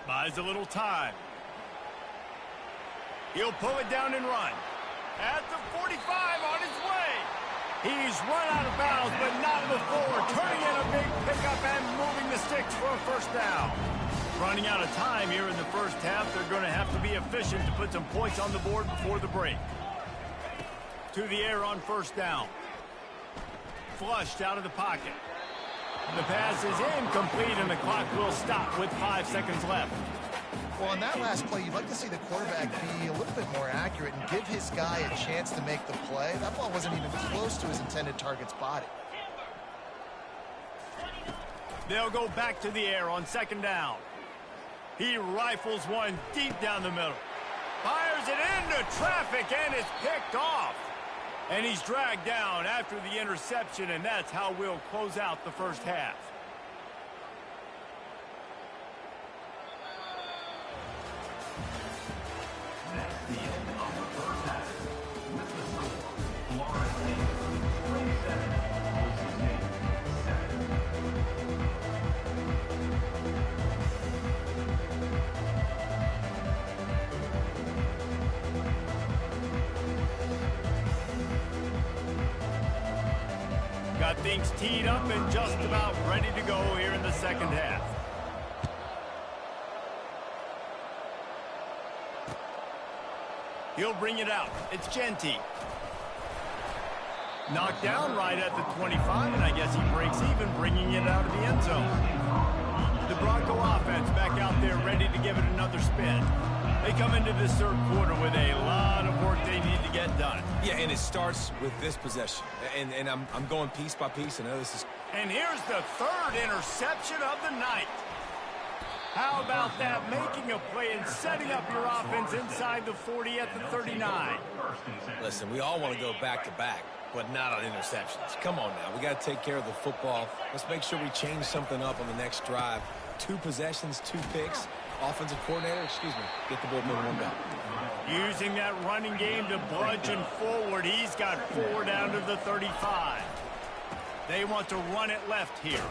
Buys a little time. He'll pull it down and run. At the 45 on his way. He's run out of bounds, but not before turning in a big pickup and moving the sticks for a first down. Running out of time here in the first half. They're going to have to be efficient to put some points on the board before the break. To the air on first down. Flushed out of the pocket. The pass is incomplete, and the clock will stop with 5 seconds left. Well, on that last play, you'd like to see the quarterback be a little bit more accurate and give his guy a chance to make the play. That ball wasn't even close to his intended target's body. They'll go back to the air on second down. He rifles one deep down the middle. Fires it into traffic, and it's picked off. And he's dragged down after the interception, and that's how we'll close out the first half. That's the end of the first half. With the score, Florida State 27, Boise State 7. Got things teed up and just about ready to go here in the second half. He'll bring it out. It's Jeanty. Knocked down right at the 25, and I guess he breaks even, bringing it out of the end zone. The Bronco offense back out there ready to give it another spin. They come into this third quarter with a lot of work they need to get done. Yeah, and it starts with this possession. And I'm going piece by piece. I know this is... And here's the third interception of the night. How about that? Making a play and setting up your offense inside the 40 at the 39. Listen, we all want to go back-to-back, but not on interceptions. Come on now. We got to take care of the football. Let's make sure we change something up on the next drive. 2 possessions, 2 picks. Offensive coordinator, get the bullpen warmed up. Using that running game to bludgeon forward. He's got 4 down to the 35. They want to run it left here.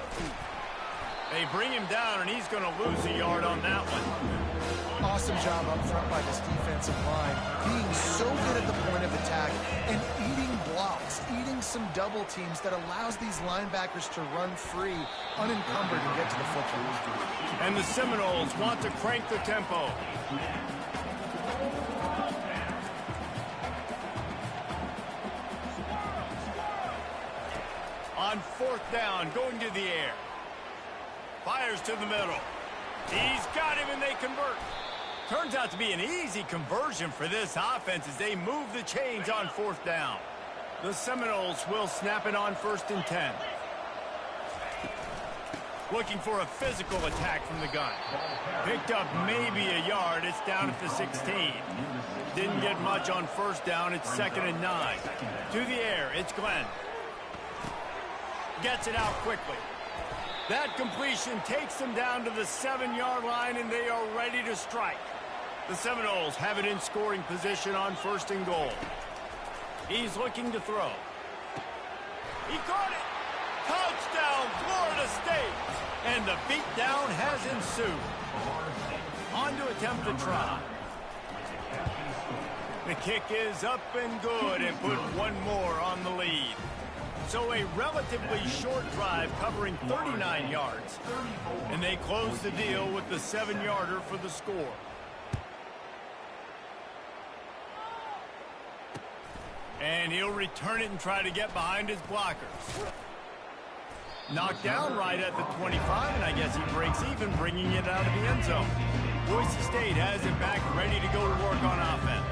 They bring him down, and he's going to lose a yard on that one. Awesome job up front by this defensive line. Being so good at the point of attack and eating blocks, eating some double teams that allows these linebackers to run free, unencumbered, and get to the football. And the Seminoles want to crank the tempo. On fourth down, going to the air. Fires to the middle. He's got him, and they convert. Turns out to be an easy conversion for this offense as they move the chains on fourth down. The Seminoles will snap it on 1st and 10. Looking for a physical attack from the gun. Picked up maybe a yard. It's down at the 16. Didn't get much on first down. It's 2nd and 9. To the air, it's Glenn. Gets it out quickly. That completion takes them down to the 7-yard line, and they are ready to strike. The Seminoles have it in scoring position on 1st and goal. He's looking to throw. He caught it. Touchdown, Florida State. And the beatdown has ensued. On to attempt the try. The kick is up and good, and put one more on the lead. So a relatively short drive covering 39 yards. And they close the deal with the 7-yarder for the score. And he'll return it and try to get behind his blockers. Knocked down right at the 25, and I guess he breaks even, bringing it out of the end zone. Boise State has it back, ready to go to work on offense.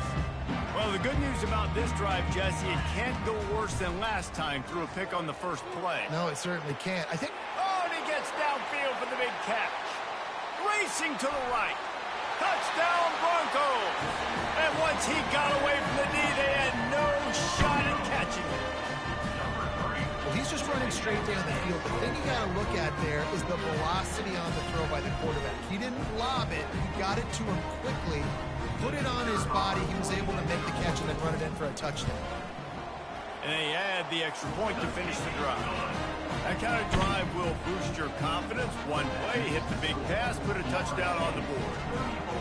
Well, the good news about this drive, Jesse, it can't go worse than last time through a pick on the first play. No, it certainly can't. I think... Oh, and he gets downfield for the big catch. Racing to the right. Touchdown, Broncos. And once he got away from the knee, they had no shot at catching it. Well, he's just running straight down the field. The thing you got to look at there is the velocity on the throw by the quarterback. He didn't lob it. He got it to him quickly, put it on his body. He was able to make the catch and then run it in for a touchdown. And they add the extra point to finish the drive. That kind of drive will boost your confidence. One play, hit the big pass, put a touchdown on the board.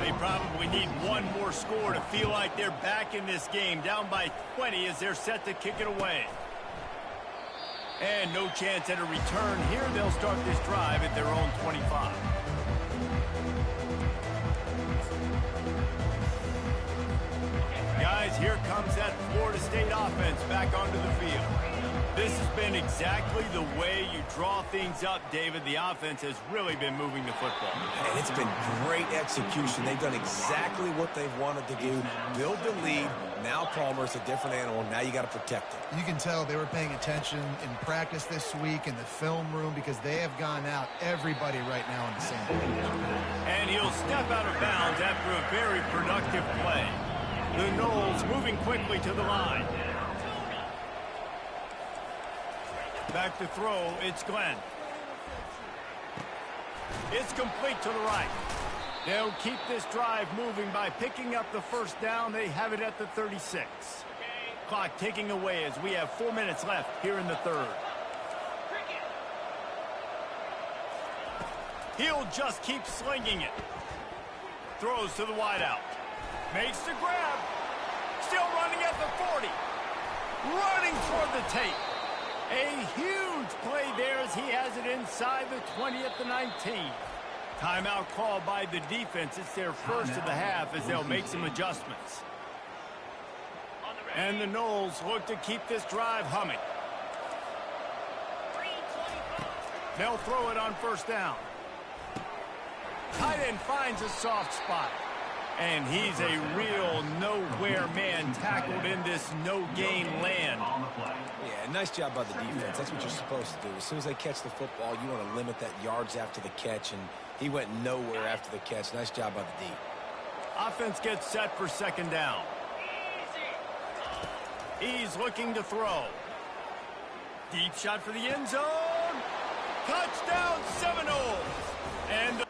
They probably need one more score to feel like they're back in this game, down by 20 as they're set to kick it away. And no chance at a return here. They'll start this drive at their own 25. Guys, here comes that Florida State offense back onto the field. This has been exactly the way you draw things up, David. The offense has really been moving the football. And it's been great execution. They've done exactly what they've wanted to do. Build the lead. Now Palmer's a different animal. Now you got to protect him. You can tell they were paying attention in practice this week in the film room because they have gone out everybody right now on the same page. And he'll step out of bounds after a very productive play. The Noles moving quickly to the line. Back to throw, it's Glenn. It's complete to the right. They'll keep this drive moving by picking up the first down. They have it at the 36. Clock ticking away as we have 4 minutes left here in the third. He'll just keep slinging it. Throws to the wideout. Makes the grab. Still running at the 40. Running toward the tape. A huge play there as he has it inside the 20 at the 19. Timeout called by the defense. It's their first of the half as they'll make some adjustments. And the Noles look to keep this drive humming. They'll throw it on first down. Tight end finds a soft spot. And he's a real nowhere man tackled in this no-gain land. Yeah, nice job by the defense. That's what you're supposed to do. As soon as they catch the football, you want to limit that yards after the catch, and he went nowhere after the catch. Nice job by the D. Offense gets set for second down. He's looking to throw. Deep shot for the end zone. Touchdown Seminoles. And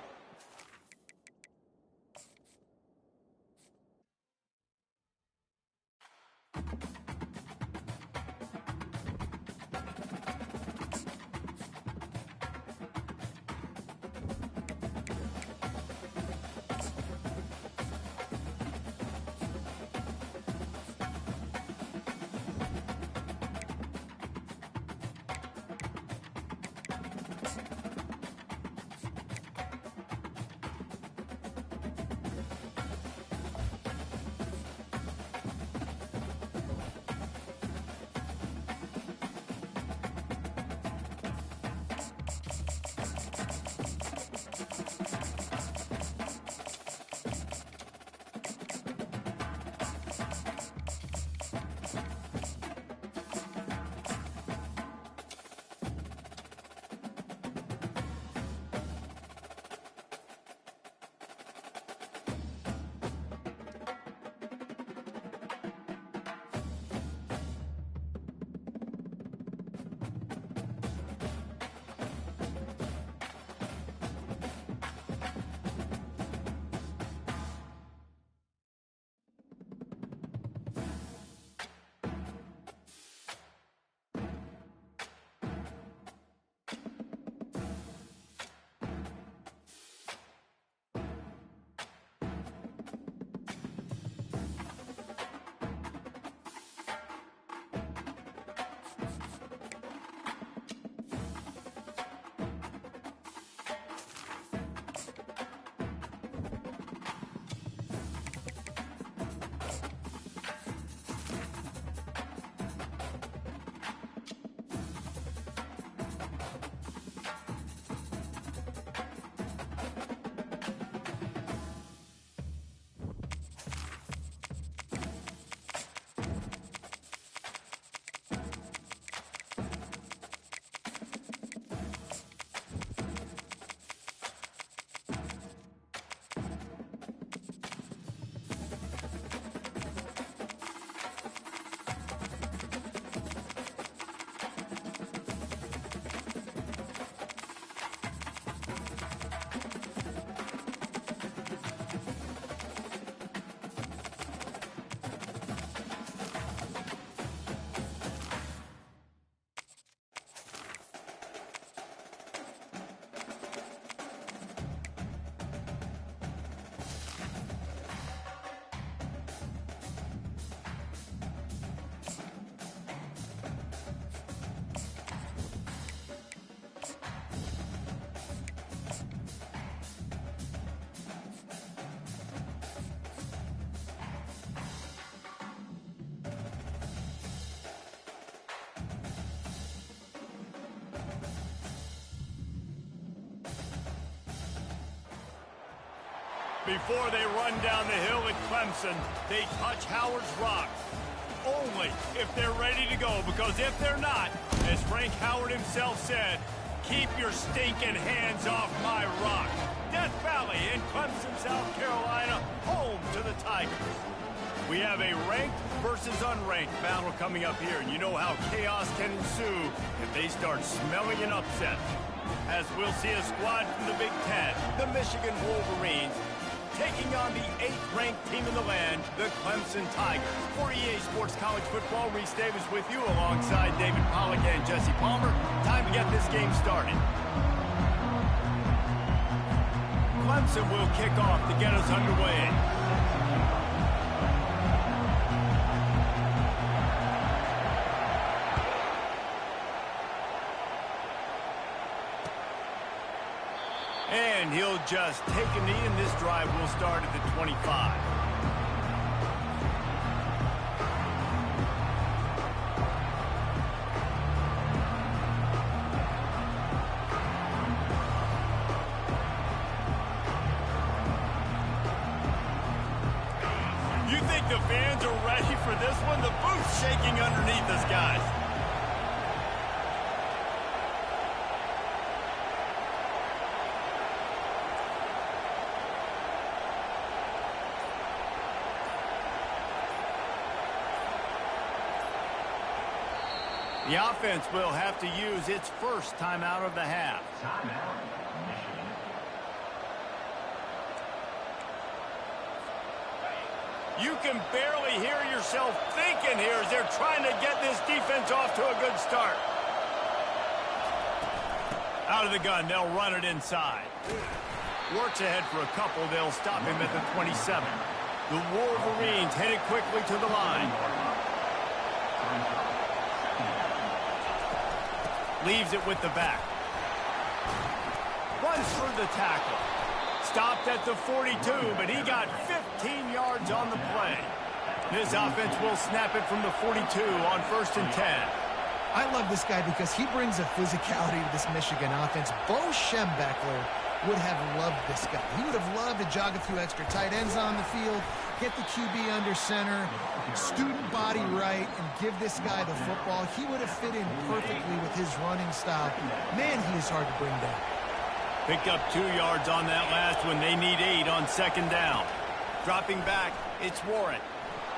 Before they run down the hill at Clemson, they touch Howard's rock. Only if they're ready to go, because if they're not, as Frank Howard himself said, keep your stinking hands off my rock. Death Valley in Clemson, South Carolina, home to the Tigers. We have a ranked versus unranked battle coming up here, and you know how chaos can ensue if they start smelling an upset. As we'll see a squad from the Big Ten, the Michigan Wolverines, taking on the 8th-ranked team in the land, the Clemson Tigers. For EA Sports College Football, Reese Davis with you alongside David Pollack and Jesse Palmer. Time to get this game started. Clemson will kick off to get us underway. And he'll just take a knee, and this drive will start at the 25. You think the fans are ready for this one? The booth's shaking underneath us, guys. The offense will have to use its first timeout of the half. Timeout, Michigan. You can barely hear yourself thinking here as they're trying to get this defense off to a good start. Out of the gun, they'll run it inside. Works ahead for a couple. They'll stop him at the 27. The Wolverines headed quickly to the line. Leaves it with the back. Runs through the tackle. Stopped at the 42, but he got 15 yards on the play. This offense will snap it from the 42 on 1st and 10. I love this guy because he brings a physicality to this Michigan offense. Bo Schembechler would have loved this guy. He would have loved to jog a few extra tight ends on the field, get the QB under center, student body right, and give this guy the football. He would have fit in perfectly with his running style. Man, he is hard to bring down. Picked up 2 yards on that last one. They need 8 on 2nd down. Dropping back, it's Warren.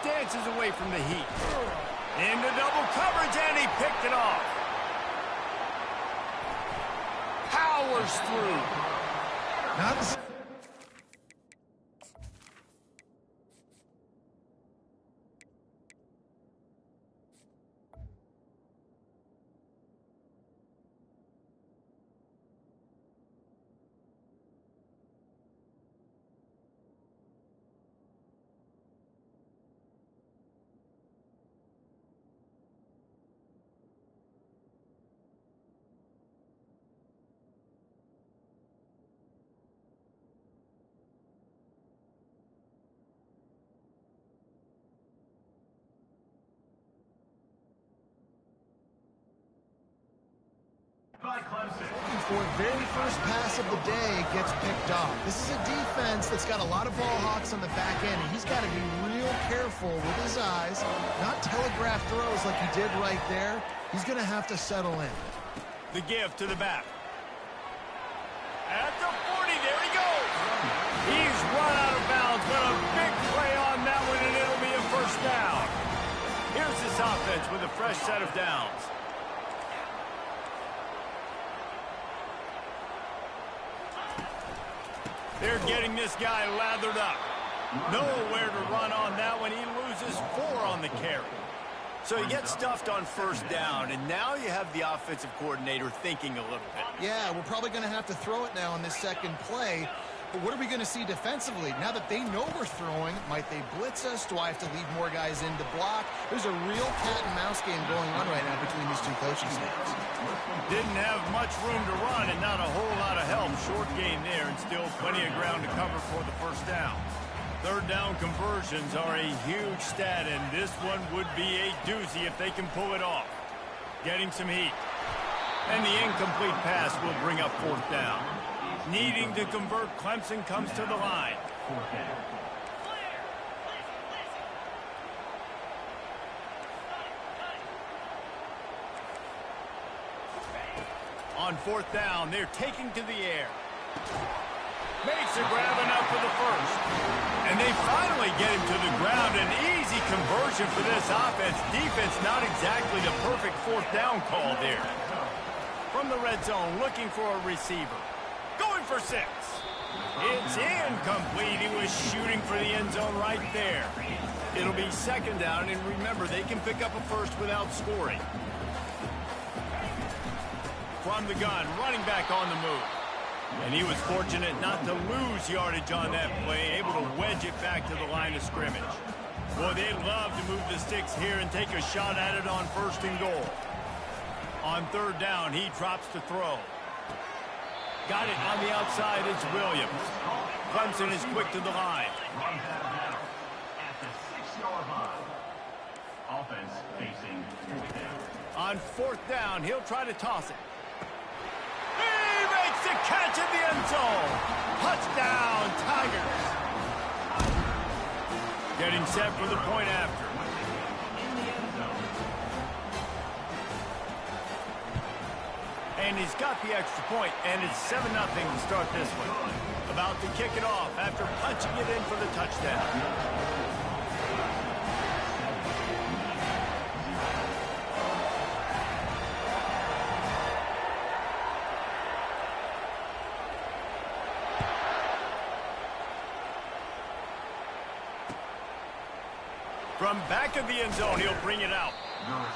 Dances away from the heat. Into double coverage, and he picked it off. Powers through. Not the By Clemson. for very first pass of the day gets picked off. This is a defense that's got a lot of ball hawks on the back end, and he's got to be real careful with his eyes, not telegraph throws like he did right there. He's going to have to settle in. The give to the back. At the 40, there he goes. He's run out of bounds, but a big play on that one, and it'll be a 1st down. Here's this offense with a fresh set of downs. They're getting this guy lathered up. Nowhere to run on that one. He loses 4 on the carry. So he gets stuffed on 1st down, and now you have the offensive coordinator thinking a little bit. Yeah, we're probably going to have to throw it now on this 2nd play. But what are we going to see defensively? Now that they know we're throwing, might they blitz us? Do I have to leave more guys in to block? There's a real cat-and-mouse game going on right now between these two coaching staffs. Didn't have much room to run and not a whole lot of help. Short gain there and still plenty of ground to cover for the 1st down. 3rd down conversions are a huge stat, and this one would be a doozy if they can pull it off. Getting some heat. And the incomplete pass will bring up 4th down. Needing to convert, Clemson comes to the line. On 4th down, they're taking to the air. Makes a grab enough for the first. And they finally get him to the ground. An easy conversion for this offense. Defense not exactly the perfect 4th down call there. From the red zone, looking for a receiver. Going for 6. It's incomplete. He was shooting for the end zone right there. It'll be 2nd down, and remember, they can pick up a first without scoring. From the gun, running back on the move. And he was fortunate not to lose yardage on that play, able to wedge it back to the line of scrimmage. Boy, they'd love to move the sticks here and take a shot at it on 1st and goal. On 3rd down, he drops to throw. Got it on the outside, it's Williams. Clemson is quick to the line. At the 6-yard line. Offense facing 4th down. On 4th down, he'll try to toss it. He makes the catch in the end zone. Touchdown, Tigers. Getting set for the point after. And he's got the extra point, and it's 7-0 to start this one. About to kick it off after punching it in for the touchdown. From back of the end zone, he'll bring it out.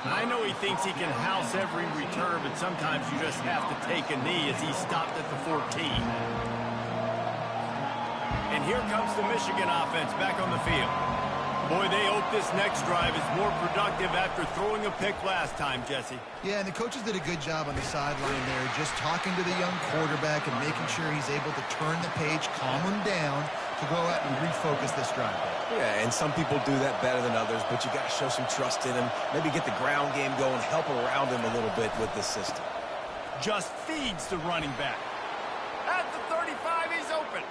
I know he thinks he can house every return, but sometimes you just have to take a knee as he stopped at the 14. And here comes the Michigan offense back on the field. Boy, they hope this next drive is more productive after throwing a pick last time, Jesse. Yeah, and the coaches did a good job on the sideline there, just talking to the young quarterback and making sure he's able to turn the page, calm him down, to go out and refocus this drive. Yeah, and some people do that better than others, but you got to show some trust in him, maybe get the ground game going, help around him a little bit with this system. Just feeds the running back. At the 35, he's open.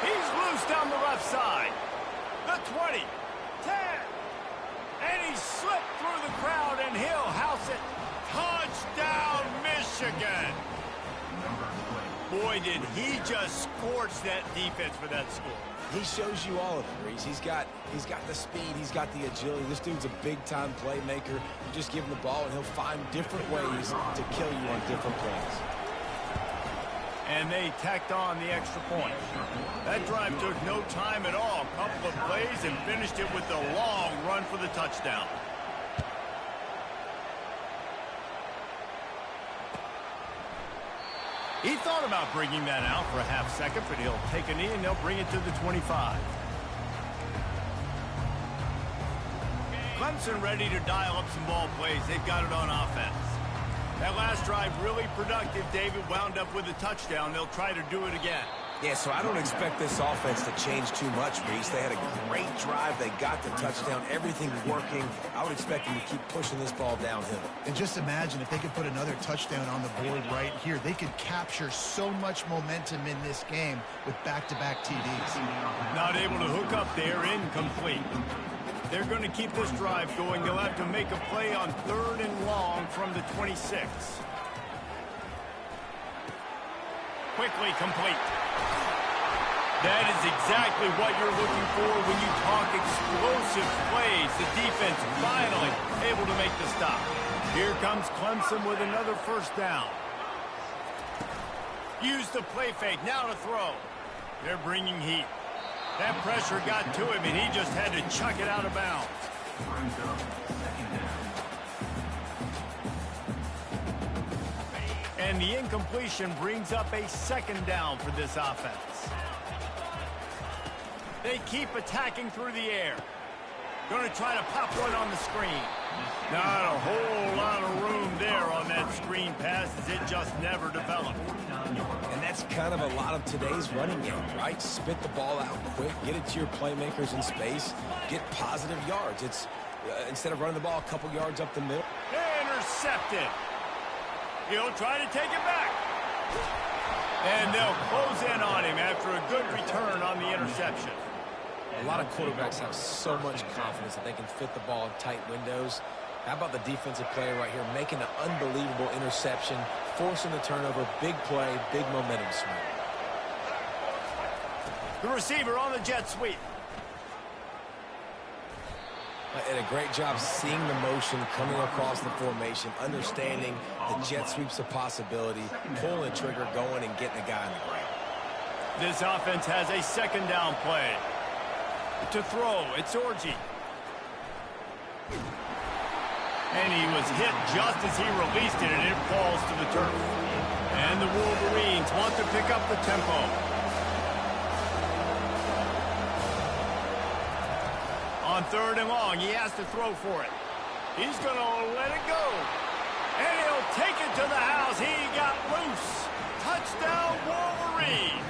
He's loose down the left side. The 20, 10, and he slipped through the crowd, and he'll house it. Touchdown, Michigan. Boy, did he just scorch that defense for that score. He shows you all of it, Reese. He's got the speed, he's got the agility. This dude's a big-time playmaker. You just give him the ball, and he'll find different ways to kill you on different plays. And they tacked on the extra point. That drive took no time at all. A couple of plays and finished it with a long run for the touchdown. He thought about bringing that out for a half second, but he'll take a knee and they'll bring it to the 25. Clemson ready to dial up some ball plays. They've got it on offense. That last drive really productive. David wound up with a touchdown. They'll try to do it again. Yeah, so I don't expect this offense to change too much, Reese. They had a great drive. They got the touchdown. Everything's working. I would expect them to keep pushing this ball downhill. And just imagine if they could put another touchdown on the board right here. They could capture so much momentum in this game with back-to-back TDs. Not able to hook up there, incomplete. They're going to keep this drive going. They'll have to make a play on 3rd and long from the 26. Quickly complete. That is exactly what you're looking for when you talk explosive plays. The defense finally able to make the stop. Here comes Clemson with another 1st down. Use the play fake, now to throw. They're bringing heat. That pressure got to him, and he just had to chuck it out of bounds. And the incompletion brings up a 2nd down for this offense. They keep attacking through the air. Going to try to pop one on the screen. Not a whole lot of room there on that screen pass as it just never developed. And that's kind of a lot of today's running game, right? Spit the ball out quick, get it to your playmakers in space, get positive yards. It's instead of running the ball a couple yards up the middle. Intercepted. He'll try to take it back. And they'll close in on him after a good return on the interception. A lot of quarterbacks have so much confidence that they can fit the ball in tight windows. How about the defensive player right here making an unbelievable interception, forcing the turnover, big play, big momentum swing. The receiver on the jet sweep. And a great job seeing the motion coming across the formation, understanding the jet sweep's a possibility, pulling the trigger, going, and getting a guy on the ground. This offense has a second down play. To throw, it's Orji. And he was hit just as he released it, and it falls to the turf. And the Wolverines want to pick up the tempo. On 3rd and long, he has to throw for it. He's going to let it go. And he'll take it to the house. He got loose. Touchdown, Wolverines.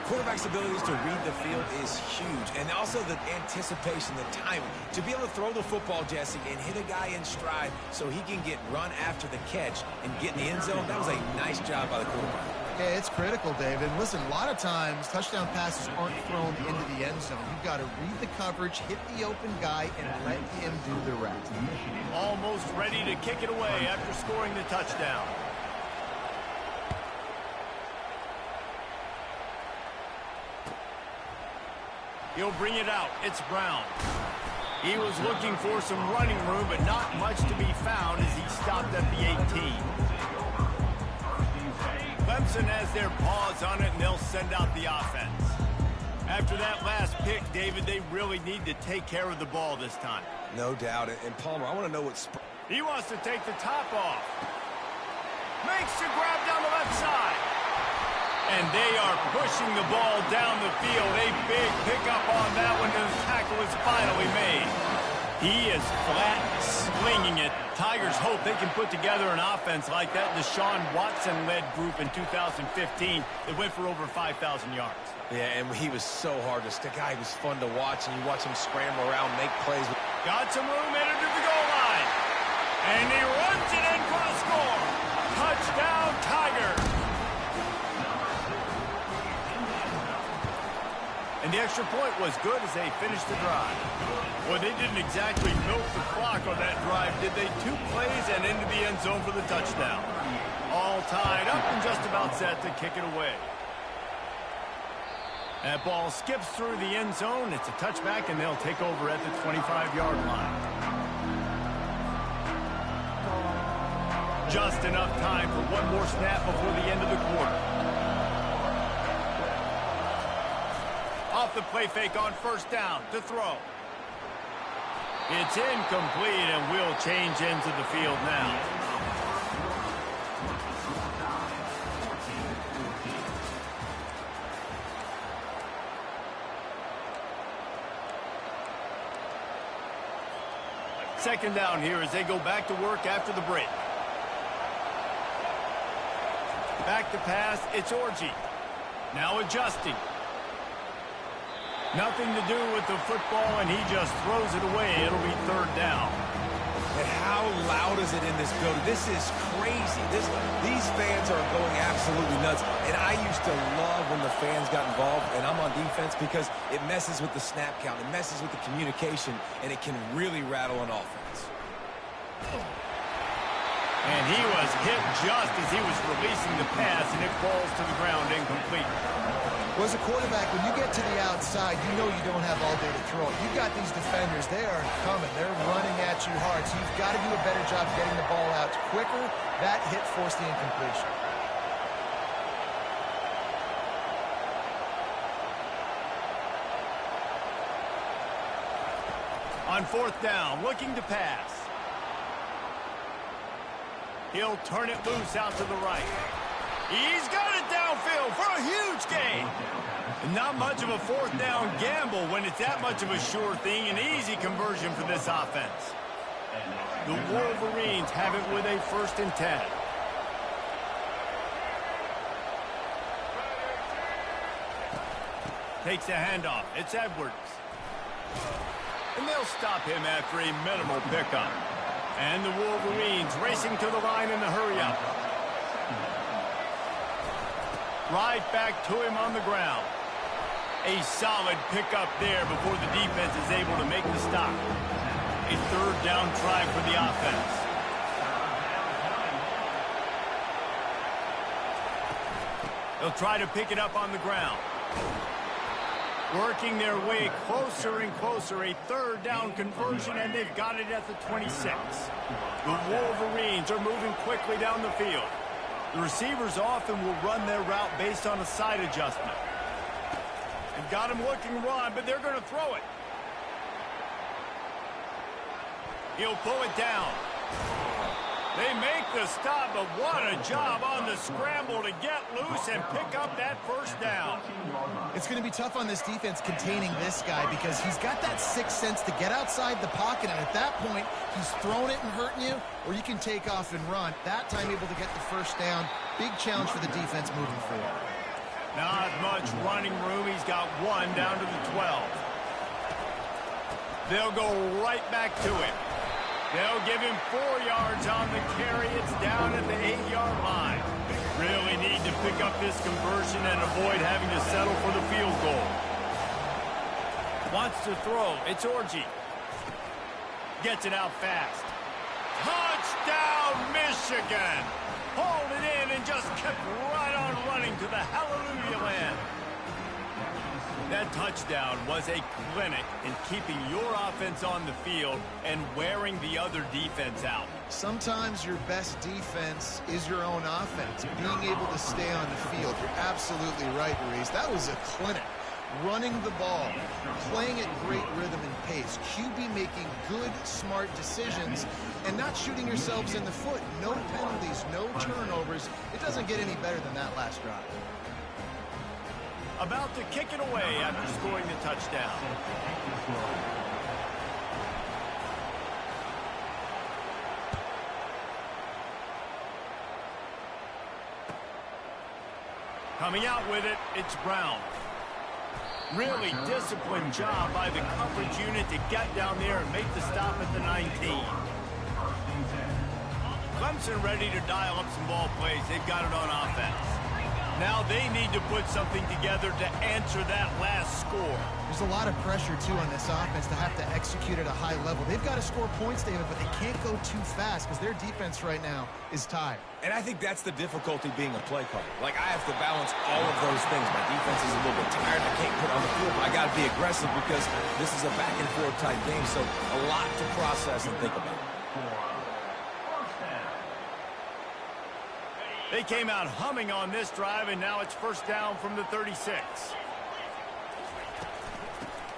Quarterback's abilities to read the field is huge. And also the anticipation, the timing. To be able to throw the football, Jesse, and hit a guy in stride so he can get run after the catch and get in the end zone, that was a nice job by the quarterback. Yeah, it's critical, David. Listen, a lot of times touchdown passes aren't thrown into the end zone. You've got to read the coverage, hit the open guy, and let him do the rest. Almost ready to kick it away after scoring the touchdown. He'll bring it out. It's Brown. He was looking for some running room, but not much to be found as he stopped at the 18. Clemson has their paws on it, and they'll send out the offense. After that last pick, David, they really need to take care of the ball this time. No doubt. And Palmer, I want to know what... He wants to take the top off. Makes the grab down the left side. And they are pushing the ball down the field. A big pickup on that one, and the tackle is finally made. He is flat slinging it. Tigers hope they can put together an offense like that Deshaun Watson-led group in 2015 that went for over 5,000 yards. Yeah, and he was so hard to stick out. He was fun to watch, and you watch him scramble around, make plays. Got some room, headed to the goal line. And he runs it in for the score. Touchdown, Tigers. And the extra point was good as they finished the drive. Well, they didn't exactly milk the clock on that drive, did they? 2 plays and into the end zone for the touchdown. All tied up and just about set to kick it away. That ball skips through the end zone. It's a touchback, and they'll take over at the 25-yard line. Just enough time for one more snap before the end of the quarter. Off the play fake on 1st down to throw. It's incomplete, and we'll change into the field now. Second down here as they go back to work after the break. Back to pass, it's Orji. Now adjusting. Nothing to do with the football, and he just throws it away. It'll be 3rd down. And how loud is it in this building? This is crazy. These fans are going absolutely nuts. And I used to love when the fans got involved, and I'm on defense, because it messes with the snap count. It messes with the communication, and it can really rattle an offense. And he was hit just as he was releasing the pass, and it falls to the ground incomplete. Well, as a quarterback, when you get to the outside, you know you don't have all day to throw it. You've got these defenders. They are coming. They're running at you hard. So you've got to do a better job getting the ball out quicker. That hit forced the incompletion. On 4th down, looking to pass. He'll turn it loose out to the right. He's got it downfield for a huge gain. Not much of a 4th down gamble when it's that much of a sure thing. An easy conversion for this offense. The Wolverines have it with a 1st and 10. Takes the handoff. It's Edwards. And they'll stop him after a minimal pickup. And the Wolverines racing to the line in the hurry up. Right back to him on the ground. A solid pickup there before the defense is able to make the stop. A third down try for the offense. They'll try to pick it up on the ground. Working their way closer and closer. A third down conversion, and they've got it at the 26. The Wolverines are moving quickly down the field. The receivers often will run their route based on a side adjustment. They've got him looking run, but they're going to throw it. He'll pull it down. They make the stop, but what a job on the scramble to get loose and pick up that first down. It's going to be tough on this defense containing this guy because he's got that sixth sense to get outside the pocket, and at that point, he's throwing it and hurting you, or you can take off and run. That time able to get the first down. Big challenge for the defense moving forward. Not much running room. He's got one down to the 12. They'll go right back to him. They'll give him 4 yards on the carry. It's down at the 8-yard line. Really need to pick up this conversion and avoid having to settle for the field goal. Wants to throw. It's Orji. Gets it out fast. Touchdown, Michigan! Hauled it in and just kept right on running to the hallelujah land. That touchdown was a clinic in keeping your offense on the field and wearing the other defense out. Sometimes your best defense is your own offense, being able to stay on the field. You're absolutely right, Reese. That was a clinic. Running the ball, playing at great rhythm and pace, QB making good, smart decisions, and not shooting yourselves in the foot. No penalties, no turnovers. It doesn't get any better than that last drive. About to kick it away after scoring the touchdown. Coming out with it, it's Brown. Really disciplined job by the coverage unit to get down there and make the stop at the 19. Clemson ready to dial up some ball plays. They've got it on offense. Now they need to put something together to answer that last score. There's a lot of pressure, too, on this offense to have to execute at a high level. They've got to score points, David, but they can't go too fast because their defense right now is tired. And I think that's the difficulty being a play caller. Like, I have to balance all of those things. My defense is a little bit tired. I can't put on the field, but I got to be aggressive because this is a back-and-forth type game, so a lot to process and think about. They came out humming on this drive, and now it's first down from the 36.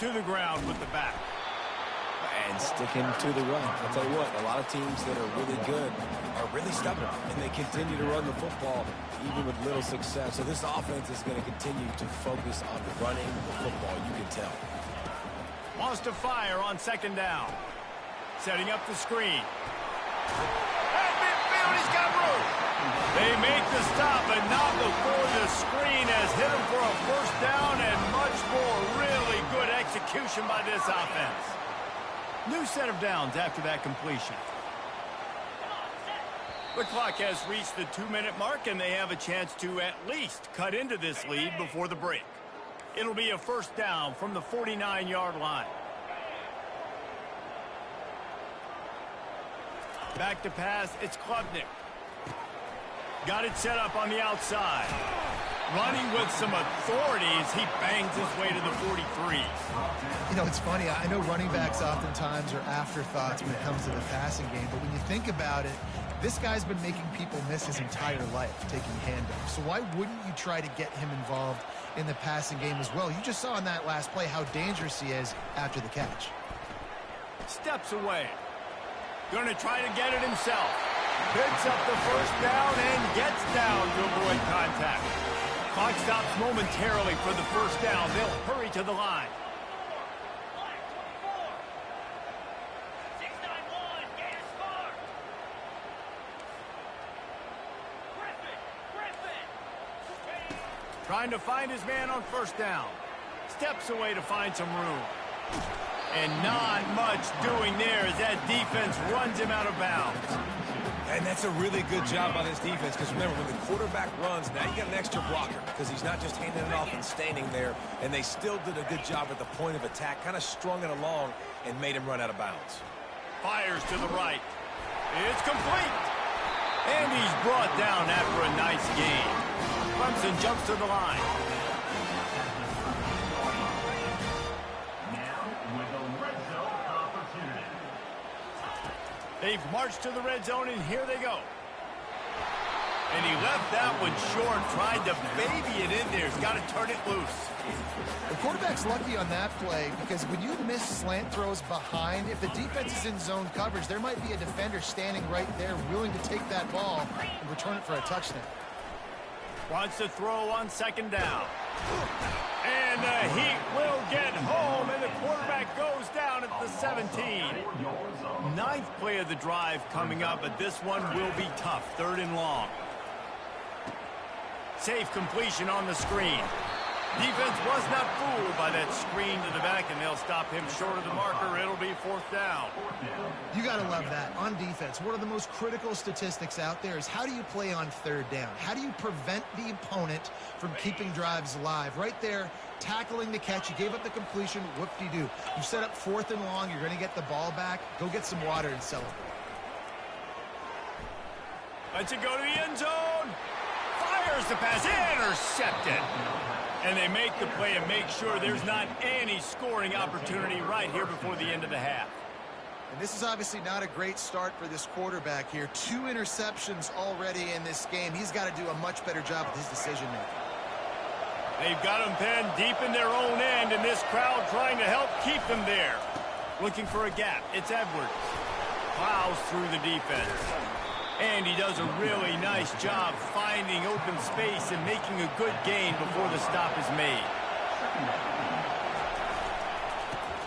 To the ground with the back. And sticking to the run. I'll tell you what, a lot of teams that are really good are really stubborn, and they continue to run the football even with little success. So this offense is going to continue to focus on running the football, you can tell. Wants to fire on second down. Setting up the screen. At midfield, he's got room. They make the stop, but not before the screen has hit him for a first down and much more. Really good execution by this offense. New set of downs after that completion. The clock has reached the 2-minute mark, and they have a chance to at least cut into this lead before the break. It'll be a first down from the 49-yard line. Back to pass, it's Klubnik. Got it set up on the outside. Running with some authority as he bangs his way to the 43. You know, it's funny. I know running backs oftentimes are afterthoughts when it comes to the passing game, but when you think about it, this guy's been making people miss his entire life taking handoffs. So why wouldn't you try to get him involved in the passing game as well? You just saw in that last play how dangerous he is after the catch. Steps away. Going to try to get it himself. Picks up the first down and gets down to avoid contact. Clock stops momentarily for the first down. They'll hurry to the line. Trying to find his man on first down. Steps away to find some room. And not much doing there as that defense runs him out of bounds. And that's a really good job by this defense, because remember, when the quarterback runs, now you got an extra blocker, because he's not just handing it off and standing there, and they still did a good job at the point of attack, kind of strung it along and made him run out of bounds. Fires to the right. It's complete. And he's brought down after a nice gain. Clemson jumps to the line. They've marched to the red zone, and here they go. And he left that one short, tried to baby it in there. He's got to turn it loose. The quarterback's lucky on that play, because when you miss slant throws behind, if the defense is in zone coverage, there might be a defender standing right there willing to take that ball and return it for a touchdown. Wants to throw on second down. And the Heat will get home, and the quarterback goes down at the 17. Ninth play of the drive coming up, but this one will be tough. 3rd and long. Safe completion on the screen. Defense was not fooled by that screen to the back, and they'll stop him short of the marker. It'll be 4th down. You got to love that. On defense, one of the most critical statistics out there is how do you play on 3rd down? How do you prevent the opponent from keeping drives alive? Right there, tackling the catch. You gave up the completion. Whoop-de-doo. You set up 4th and long. You're going to get the ball back. Go get some water and celebrate. Let's it go to the end zone. Fires the pass. Intercepted. And they make the play and make sure there's not any scoring opportunity right here before the end of the half. And this is obviously not a great start for this quarterback here. 2 interceptions already in this game. He's got to do a much better job with his decision-making. They've got him pinned deep in their own end, and this crowd trying to help keep them there. Looking for a gap. It's Edwards. Plows through the defense. And he does a really nice job finding open space and making a good gain before the stop is made.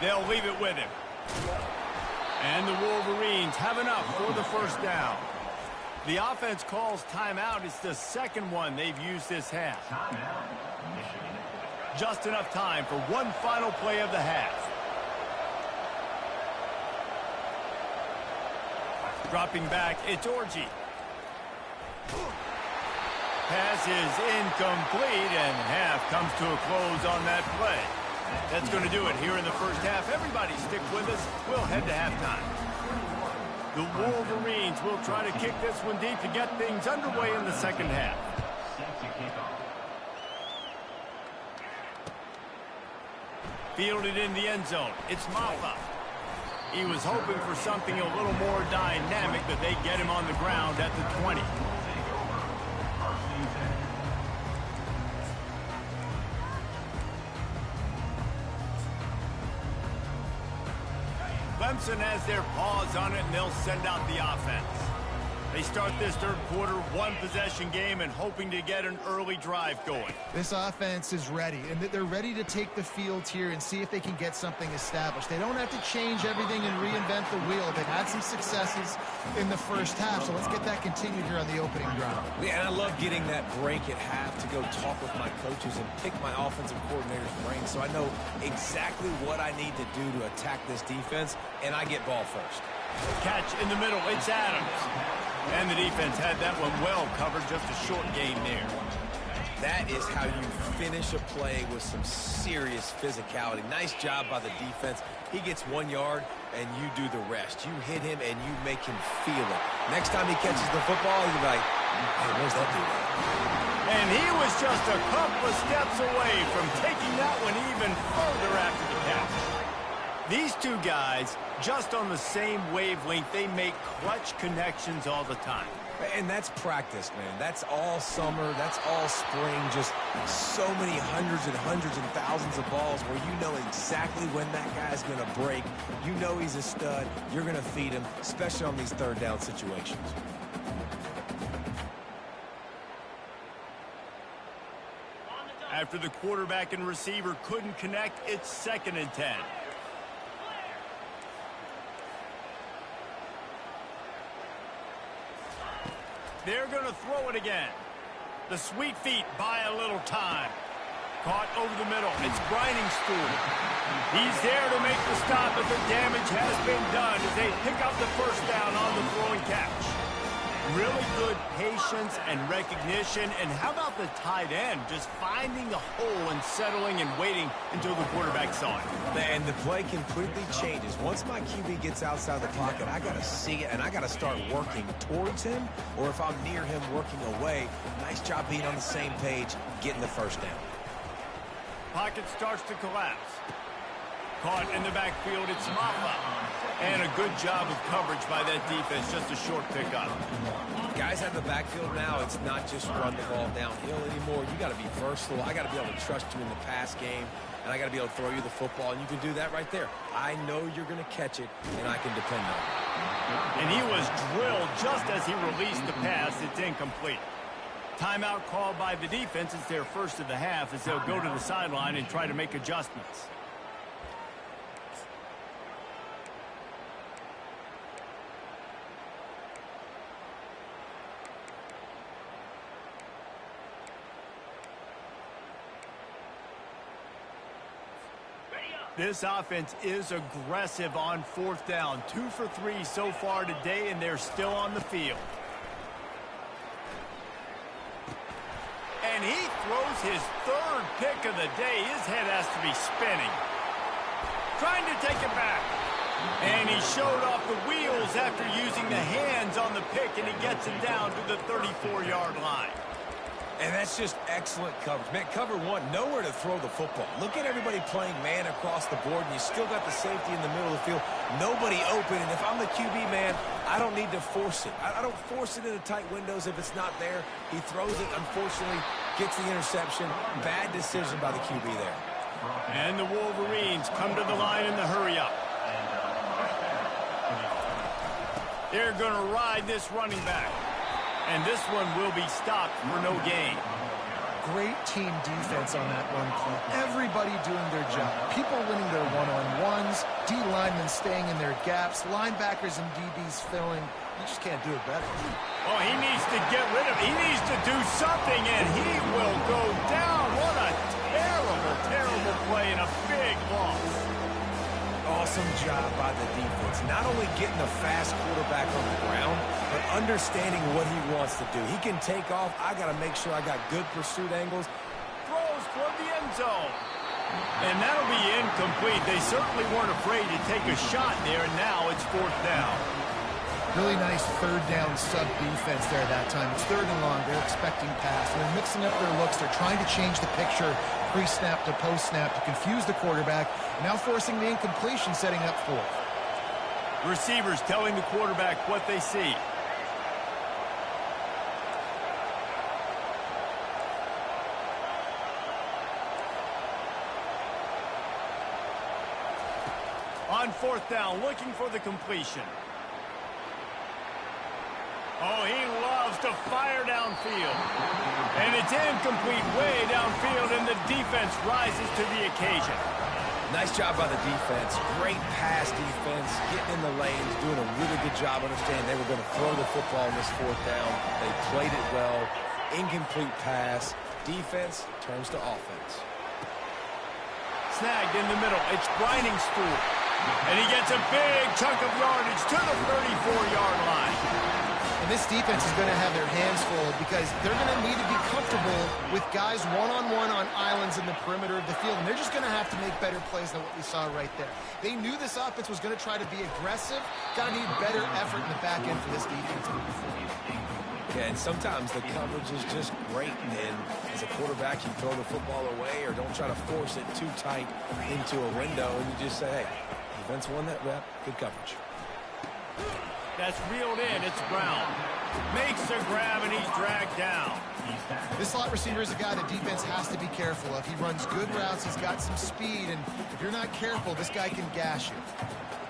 They'll leave it with him. And the Wolverines have enough for the 1st down. The offense calls timeout. It's the 2nd one they've used this half. Just enough time for one final play of the half. Dropping back, it's Orji. Pass is incomplete, and half comes to a close on that play. That's going to do it here in the 1st half. Everybody stick with us. We'll head to halftime. The Wolverines will try to kick this one deep to get things underway in the 2nd half. Fielded in the end zone. It's Maffa. He was hoping for something a little more dynamic, but they get him on the ground at the 20. Clemson has their paws on it, and they'll send out the offense. They start this 3rd quarter, 1-possession game, and hoping to get an early drive going. This offense is ready, and they're ready to take the field here and see if they can get something established. They don't have to change everything and reinvent the wheel. They've had some successes in the 1st half, so let's get that continued here on the opening drive. Yeah, and I love getting that break at half to go talk with my coaches and pick my offensive coordinator's brain so I know exactly what I need to do to attack this defense, and I get ball first. Catch in the middle, it's Adams. And the defense had that one well covered, just a short gain there. That is how you finish a play with some serious physicality. Nice job by the defense. He gets 1 yard, and you do the rest. You hit him, and you make him feel it. Next time he catches the football, you're like, hey, where's that dude at? And he was just a couple of steps away from taking that one even further after the catch. These two guys, just on the same wavelength, they make clutch connections all the time. And that's practice, man. That's all summer. That's all spring. Just so many hundreds and thousands of balls where you know exactly when that guy's going to break. You know he's a stud. You're going to feed him, especially on these 3rd down situations. After the quarterback and receiver couldn't connect, it's 2nd and 10. They're going to throw it again. The sweet feet buy a little time. Caught over the middle. It's Briningstool. He's there to make the stop, but the damage has been done as they pick up the 1st down on the throwing catch. Really good patience and recognition. And how about the tight end just finding the hole and settling and waiting until the quarterback saw it. And the play completely changes. Once my QB gets outside the pocket, I got to see it, and I got to start working towards him, or if I'm near him working away. Nice job being on the same page, getting the first down. Pocket starts to collapse. Caught in the backfield, it's Maffa. And a good job of coverage by that defense, just a short pickup. Guys out of the backfield now, it's not just run the ball downhill anymore. You got to be versatile. I got to be able to trust you in the pass game, and I got to be able to throw you the football, and you can do that right there. I know you're going to catch it, and I can depend on it. And he was drilled just as he released the pass. It's incomplete. Timeout called by the defense. It's their first of the half as they'll go to the sideline and try to make adjustments. This offense is aggressive on fourth down. 2 for 3 so far today, and they're still on the field. And he throws his third pick of the day. His head has to be spinning. Trying to take it back. And he showed off the wheels after using the hands on the pick, and he gets it down to the 34-yard line. And that's just excellent coverage. Man, cover one, nowhere to throw the football. Look at everybody playing man across the board, and you still got the safety in the middle of the field. Nobody open, and if I'm the QB, man, I don't need to force it. I don't force it into tight windows if it's not there. He throws it, unfortunately, gets the interception. Bad decision by the QB there. And the Wolverines come to the line in the hurry-up. They're going to ride this running back. And this one will be stopped for no gain. Great team defense on that run play. Everybody doing their job. People winning their one-on-ones, D linemen staying in their gaps, linebackers and DBs filling. You just can't do it better. Oh, he needs to get rid of it. He needs to do something, and he will go down. What a terrible, terrible play and a big loss. Awesome job by the defense. Not only getting a fast quarterback on the ground, but understanding what he wants to do. He can take off. I got to make sure I got good pursuit angles. Throws toward the end zone. And that'll be incomplete. They certainly weren't afraid to take a shot there, and now it's fourth down. Really nice third down sub defense there that time. It's third and long. They're expecting pass. They're mixing up their looks. They're trying to change the picture pre-snap to post-snap to confuse the quarterback. Now forcing the incompletion, setting up fourth. Receivers telling the quarterback what they see. On fourth down, looking for the completion. Oh, he loves to fire downfield. And it's incomplete way downfield, and the defense rises to the occasion. Nice job by the defense. Great pass defense, getting in the lanes, doing a really good job understanding they were going to throw the football in this fourth down. They played it well. Incomplete pass. Defense turns to offense. Snagged in the middle. It's Briningstool. And he gets a big chunk of yardage to the 34-yard line. And this defense is going to have their hands full because they're going to need to be comfortable with guys one-on-one on islands in the perimeter of the field. And they're just going to have to make better plays than what we saw right there. They knew this offense was going to try to be aggressive. Got to need better effort in the back end for this defense moving forward. Yeah, and sometimes the coverage is just great. And as a quarterback, you throw the football away or don't try to force it too tight into a window. And you just say, hey, defense won that rep. Good coverage. That's reeled in. It's Brown. Makes the grab, and he's dragged down. This slot receiver is a guy the defense has to be careful of. He runs good routes. He's got some speed. And if you're not careful, this guy can gash you.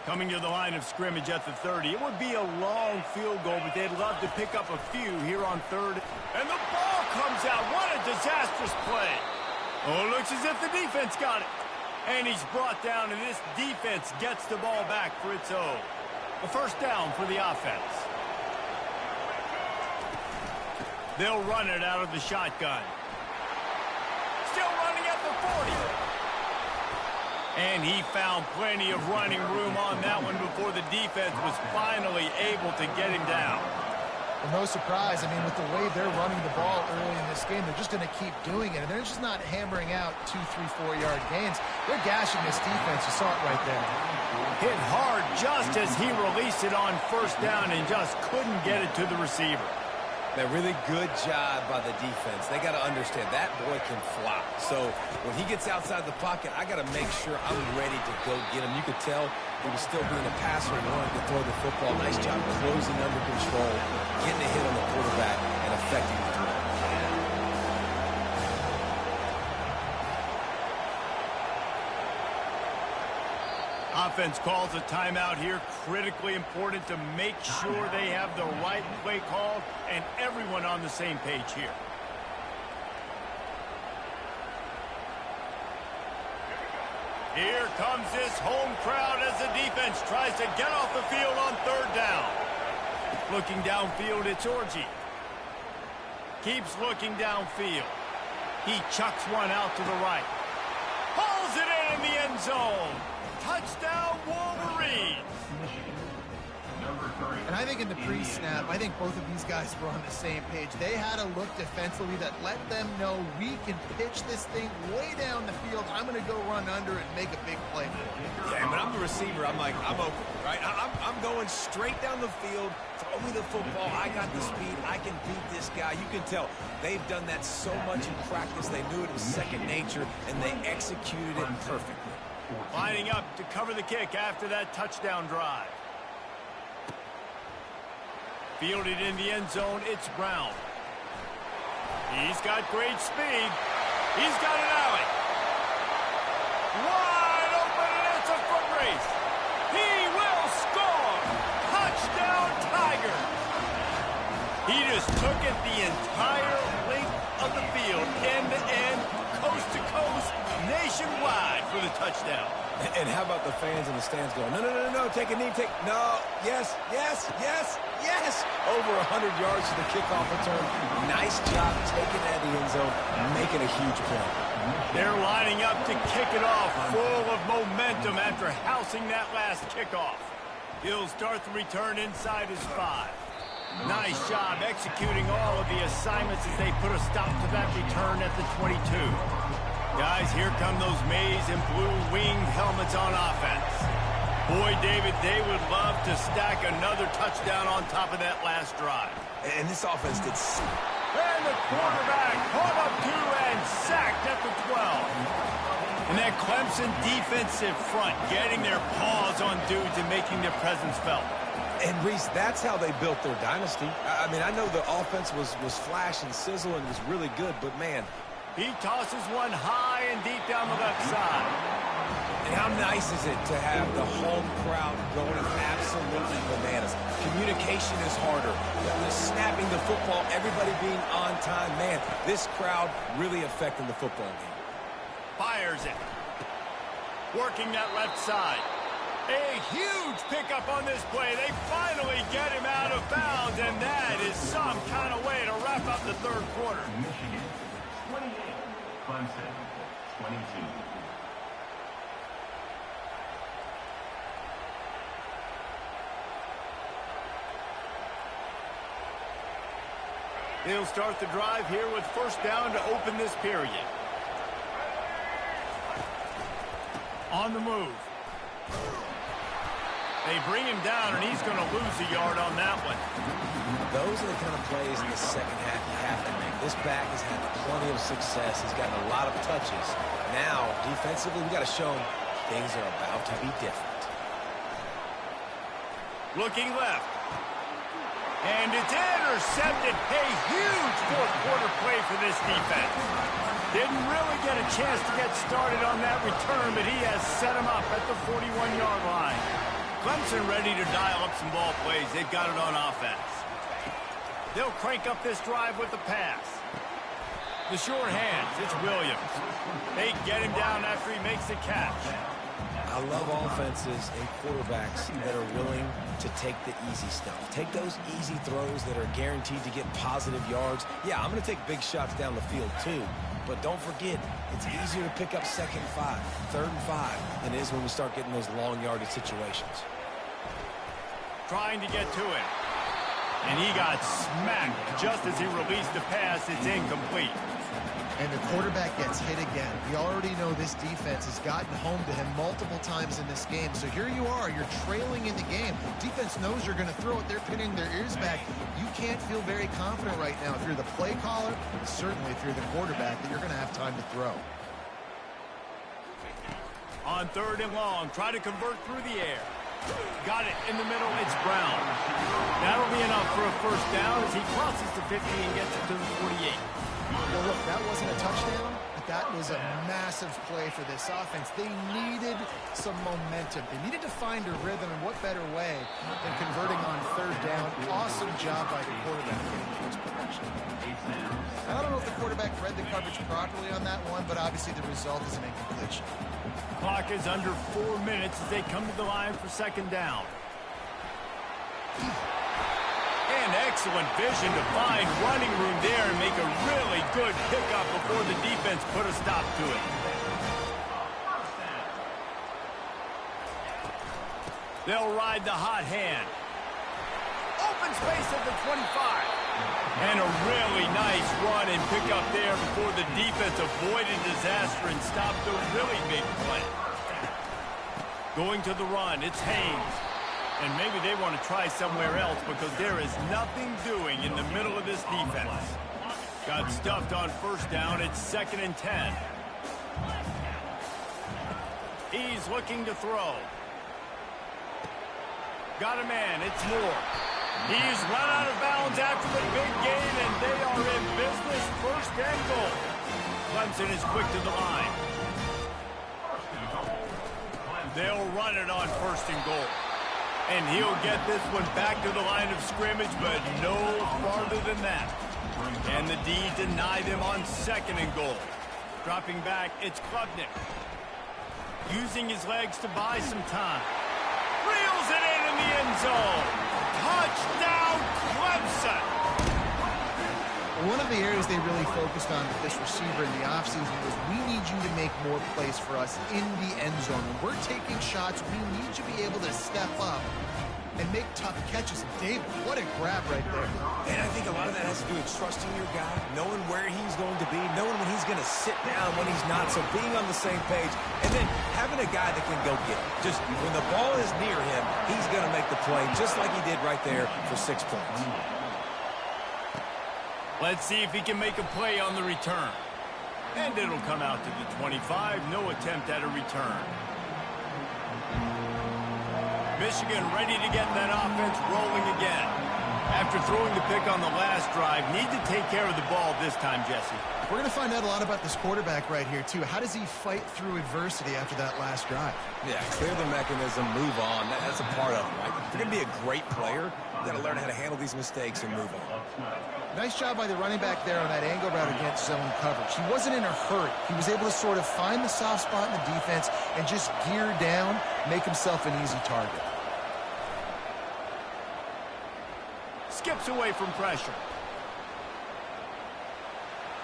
Coming to the line of scrimmage at the 30. It would be a long field goal, but they'd love to pick up a few here on third. And the ball comes out. What a disastrous play. Oh, it looks as if the defense got it. And he's brought down, and this defense gets the ball back for its own. A first down for the offense. They'll run it out of the shotgun. Still running at the 40. And he found plenty of running room on that one before the defense was finally able to get him down. Well, no surprise. I mean, with the way they're running the ball early in this game, they're just going to keep doing it. And they're just not hammering out 2, 3, 4-yard gains. They're gashing this defense. You saw it right there. Hit hard just as he released it on first down and just couldn't get it to the receiver. A really good job by the defense. They got to understand that boy can fly. So when he gets outside the pocket, I got to make sure I'm ready to go get him. You could tell he was still being a passer and wanted to throw the football. Nice job closing under control, getting a hit on the quarterback, and affecting the throw. Offense calls a timeout here. Critically important to make sure they have the right play called and everyone on the same page here. Here comes this home crowd as the defense tries to get off the field on third down. Looking downfield, it's Orji. Keeps looking downfield. He chucks one out to the right. Hauls it in the end zone. Touchdown, Wolverines! And I think in the pre-snap, I think both of these guys were on the same page. They had a look defensively that let them know we can pitch this thing way down the field. I'm going to go run under and make a big play for it. Yeah, but I'm the receiver. I'm like, I'm open, right? I'm going straight down the field. Throw me the football. I got the speed. I can beat this guy. You can tell they've done that so much in practice. They knew it was second nature, and they executed it perfectly. Lining up to cover the kick after that touchdown drive. Fielded in the end zone, it's Brown. He's got great speed. He's got an alley. Wide open, and it's a foot race. He will score. Touchdown, Tiger. He just took it the entire length of the field, end to end, coast to coast, nationwide for the touchdown. And how about the fans in the stands going, no, no, no, no, take a knee, no, yes, yes, yes, yes. Over 100 yards to the kickoff return. Nice job taking that in the end zone, making a huge play. They're lining up to kick it off, full of momentum after housing that last kickoff. He'll start the return inside his 5. Nice job executing all of the assignments as they put a stop to that return at the 22. Guys, here come those maize and blue winged helmets on offense. Boy, David, they would love to stack another touchdown on top of that last drive. And this offense did... And the quarterback caught up to and sacked at the 12. And that Clemson defensive front getting their paws on dudes and making their presence felt. And, Reese, that's how they built their dynasty. I mean, I know the offense was flash and sizzle and was really good, but, man... He tosses one high and deep down the left side. And how nice is it to have the home crowd going absolutely bananas? Communication is harder. The snapping the football, everybody being on time. Man, this crowd really affecting the football game. Fires it. Working that left side. A huge pickup on this play. They finally get him out of bounds, and that is some kind of way to wrap up the third quarter. Michigan, 28. Clemson, 22. They'll start the drive here with first down to open this period. On the move. They bring him down, and he's going to lose a yard on that one. Those are the kind of plays in the second half you have to make. This back has had plenty of success. He's gotten a lot of touches. Now, defensively, we got to show him things are about to be different. Looking left. And it's intercepted. A huge fourth-quarter play for this defense. Didn't really get a chance to get started on that return, but he has set him up at the 41-yard line. Clemson ready to dial up some ball plays. They've got it on offense. They'll crank up this drive with the pass. The short hands, it's Williams. They get him down after he makes the catch. I love offenses and quarterbacks that are willing to take the easy stuff. Take those easy throws that are guaranteed to get positive yards. Yeah, I'm going to take big shots down the field too. But don't forget, it's easier to pick up second and 5, third and 5 than it is when we start getting those long yardage situations. Trying to get to him. And he got smacked just as he released the pass. It's incomplete. And the quarterback gets hit again. We already know this defense has gotten home to him multiple times in this game. So here you are, you're trailing in the game. Defense knows you're going to throw it. They're pinning their ears back. You can't feel very confident right now if you're the play caller, and certainly if you're the quarterback, that you're going to have time to throw. On 3rd and long, try to convert through the air. Got it in the middle. It's Brown. That'll be enough for a first down as he crosses the 50 and gets it to the 48. Well, look, that wasn't a touchdown, but that was a massive play for this offense. They needed some momentum. They needed to find a rhythm, and what better way than converting on 3rd down. Awesome job by the quarterback getting to his progression. I don't know if the quarterback read the coverage properly on that one, but obviously the result is an incompletion. Clock is under 4 minutes as they come to the line for 2nd down. And excellent vision to find running room there and make a really good pickup before the defense put a stop to it. They'll ride the hot hand. Open space at the 25. And a really nice run and pickup there before the defense avoided disaster and stopped a really big play. Going to the run, it's Haynes. And maybe they want to try somewhere else because there is nothing doing in the middle of this defense. Got stuffed on 1st down. It's 2nd and 10. He's looking to throw. Got a man. It's Moore. He's run out of bounds after the big gain, and they are in business. 1st and goal. Clemson is quick to the line. They'll run it on 1st and goal. And he'll get this one back to the line of scrimmage, but no farther than that. And the D deny them on 2nd and goal. Dropping back, it's Klubnik. Using his legs to buy some time. Reels it in the end zone. Touchdown, Clemson! One of the areas they really focused on with this receiver in the offseason was we need you to make more plays for us in the end zone. When we're taking shots, we need you to be able to step up and make tough catches. David, what a grab right there. And I think a lot of that has to do with trusting your guy, knowing where he's going to be, knowing when he's going to sit down, when he's not, so being on the same page, and then having a guy that can go get it. Just when the ball is near him, he's going to make the play, just like he did right there for 6 points. Let's see if he can make a play on the return. And it'll come out to the 25. No attempt at a return. Michigan ready to get that offense rolling again. After throwing the pick on the last drive, need to take care of the ball this time, Jesse. We're going to find out a lot about this quarterback right here, too. How does he fight through adversity after that last drive? Yeah, clear the mechanism, move on. That's a part of it, right? If you're going to be a great player, you got to learn how to handle these mistakes and move on. Nice job by the running back there on that angle route against zone coverage. He wasn't in a hurry. He was able to sort of find the soft spot in the defense and just gear down, make himself an easy target. Skips away from pressure.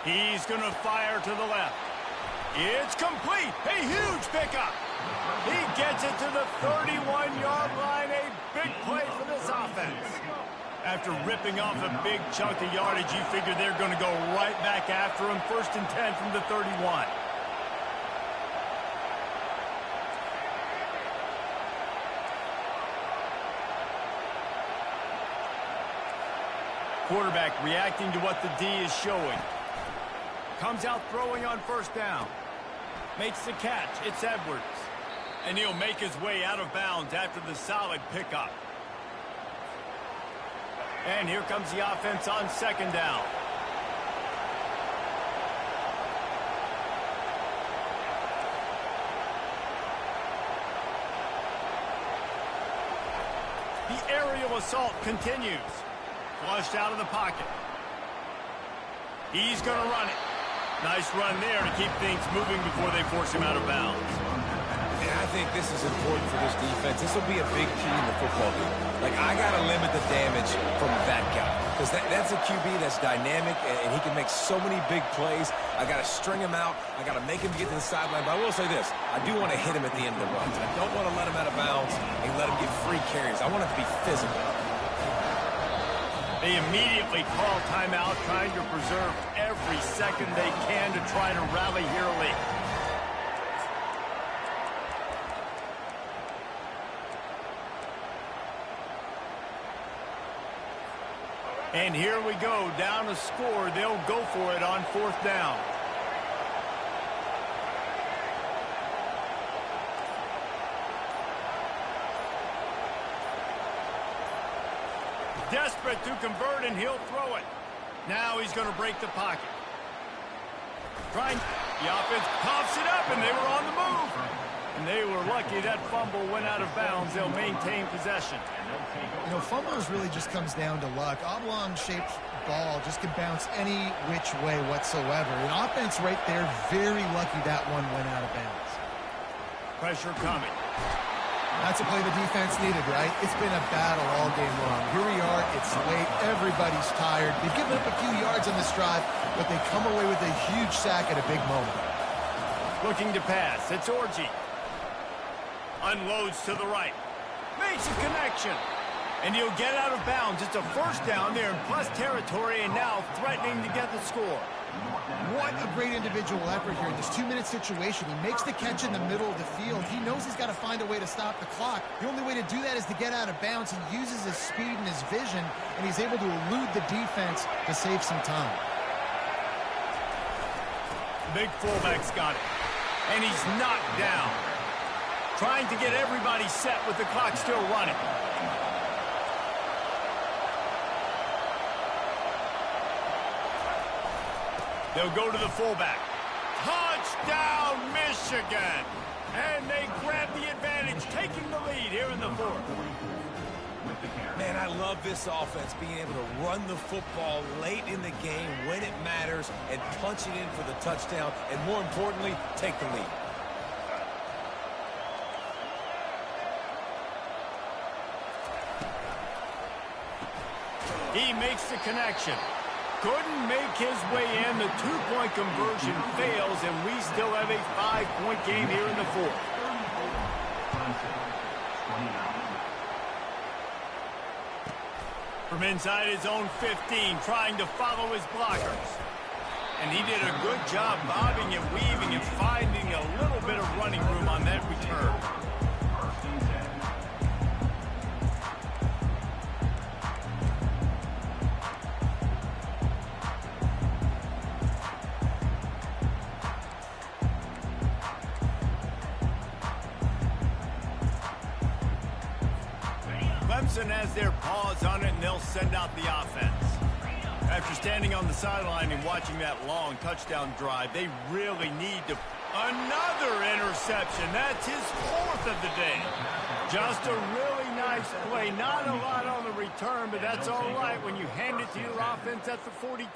He's going to fire to the left. It's complete. A huge pickup. He gets it to the 31-yard line. A big play for this offense. After ripping off a big chunk of yardage, you figure they're going to go right back after him. 1st and 10 from the 31. Quarterback reacting to what the D is showing. Comes out throwing on 1st down. Makes the catch. It's Edwards. And he'll make his way out of bounds after the solid pickup. And here comes the offense on 2nd down. The aerial assault continues. Flushed out of the pocket. He's going to run it. Nice run there to keep things moving before they force him out of bounds. And I think this is important for this defense. This will be a big key in the football game. Like, I got to limit the damage from that guy. Because that's a QB that's dynamic, and he can make so many big plays. I got to string him out. I got to make him get to the sideline. But I will say this. I do want to hit him at the end of the runs. I don't want to let him out of bounds and let him get free carries. I want it to be physical. They immediately call timeout, trying to preserve every second they can to try to rally here late. And here we go, down a score. They'll go for it on 4th down. Desperate to convert, and he'll throw it. Now he's going to break the pocket. Trying, the offense coughs it up, and they were on the move. And they were lucky that fumble went out of bounds. They'll maintain possession. You know, fumbles really just comes down to luck. Oblong-shaped ball just can bounce any which way whatsoever. An offense right there, very lucky that one went out of bounds. Pressure coming. That's a play the defense needed, right? It's been a battle all game long. Here we are, it's late, everybody's tired. They've given up a few yards on this drive, but they come away with a huge sack at a big moment. Looking to pass, it's Orji. Unloads to the right. Makes a connection. And he'll get out of bounds. It's a 1st down there in plus territory, and now threatening to get the score. What a great individual effort here in this 2-minute situation. He makes the catch in the middle of the field. He knows he's got to find a way to stop the clock. The only way to do that is to get out of bounds. He uses his speed and his vision, and he's able to elude the defense to save some time. Big fullback's got it. And he's knocked down. Trying to get everybody set with the clock still running. They'll go to the fullback. Touchdown, Michigan! And they grab the advantage, taking the lead here in the 4th. Man, I love this offense, being able to run the football late in the game when it matters and punch it in for the touchdown, and more importantly, take the lead. He makes the connection. Couldn't make his way in. The 2-point conversion fails, and we still have a 5-point game here in the 4th. From inside his own 15, trying to follow his blockers. And he did a good job bobbing and weaving and finding a little bit of running room on that return. Clemson has their paws on it, and they'll send out the offense. After standing on the sideline and watching that long touchdown drive, they really need to... Another interception. That's his 4th of the day. Just a really nice play. Not a lot on the return, but that's all right when you hand it to your offense at the 42.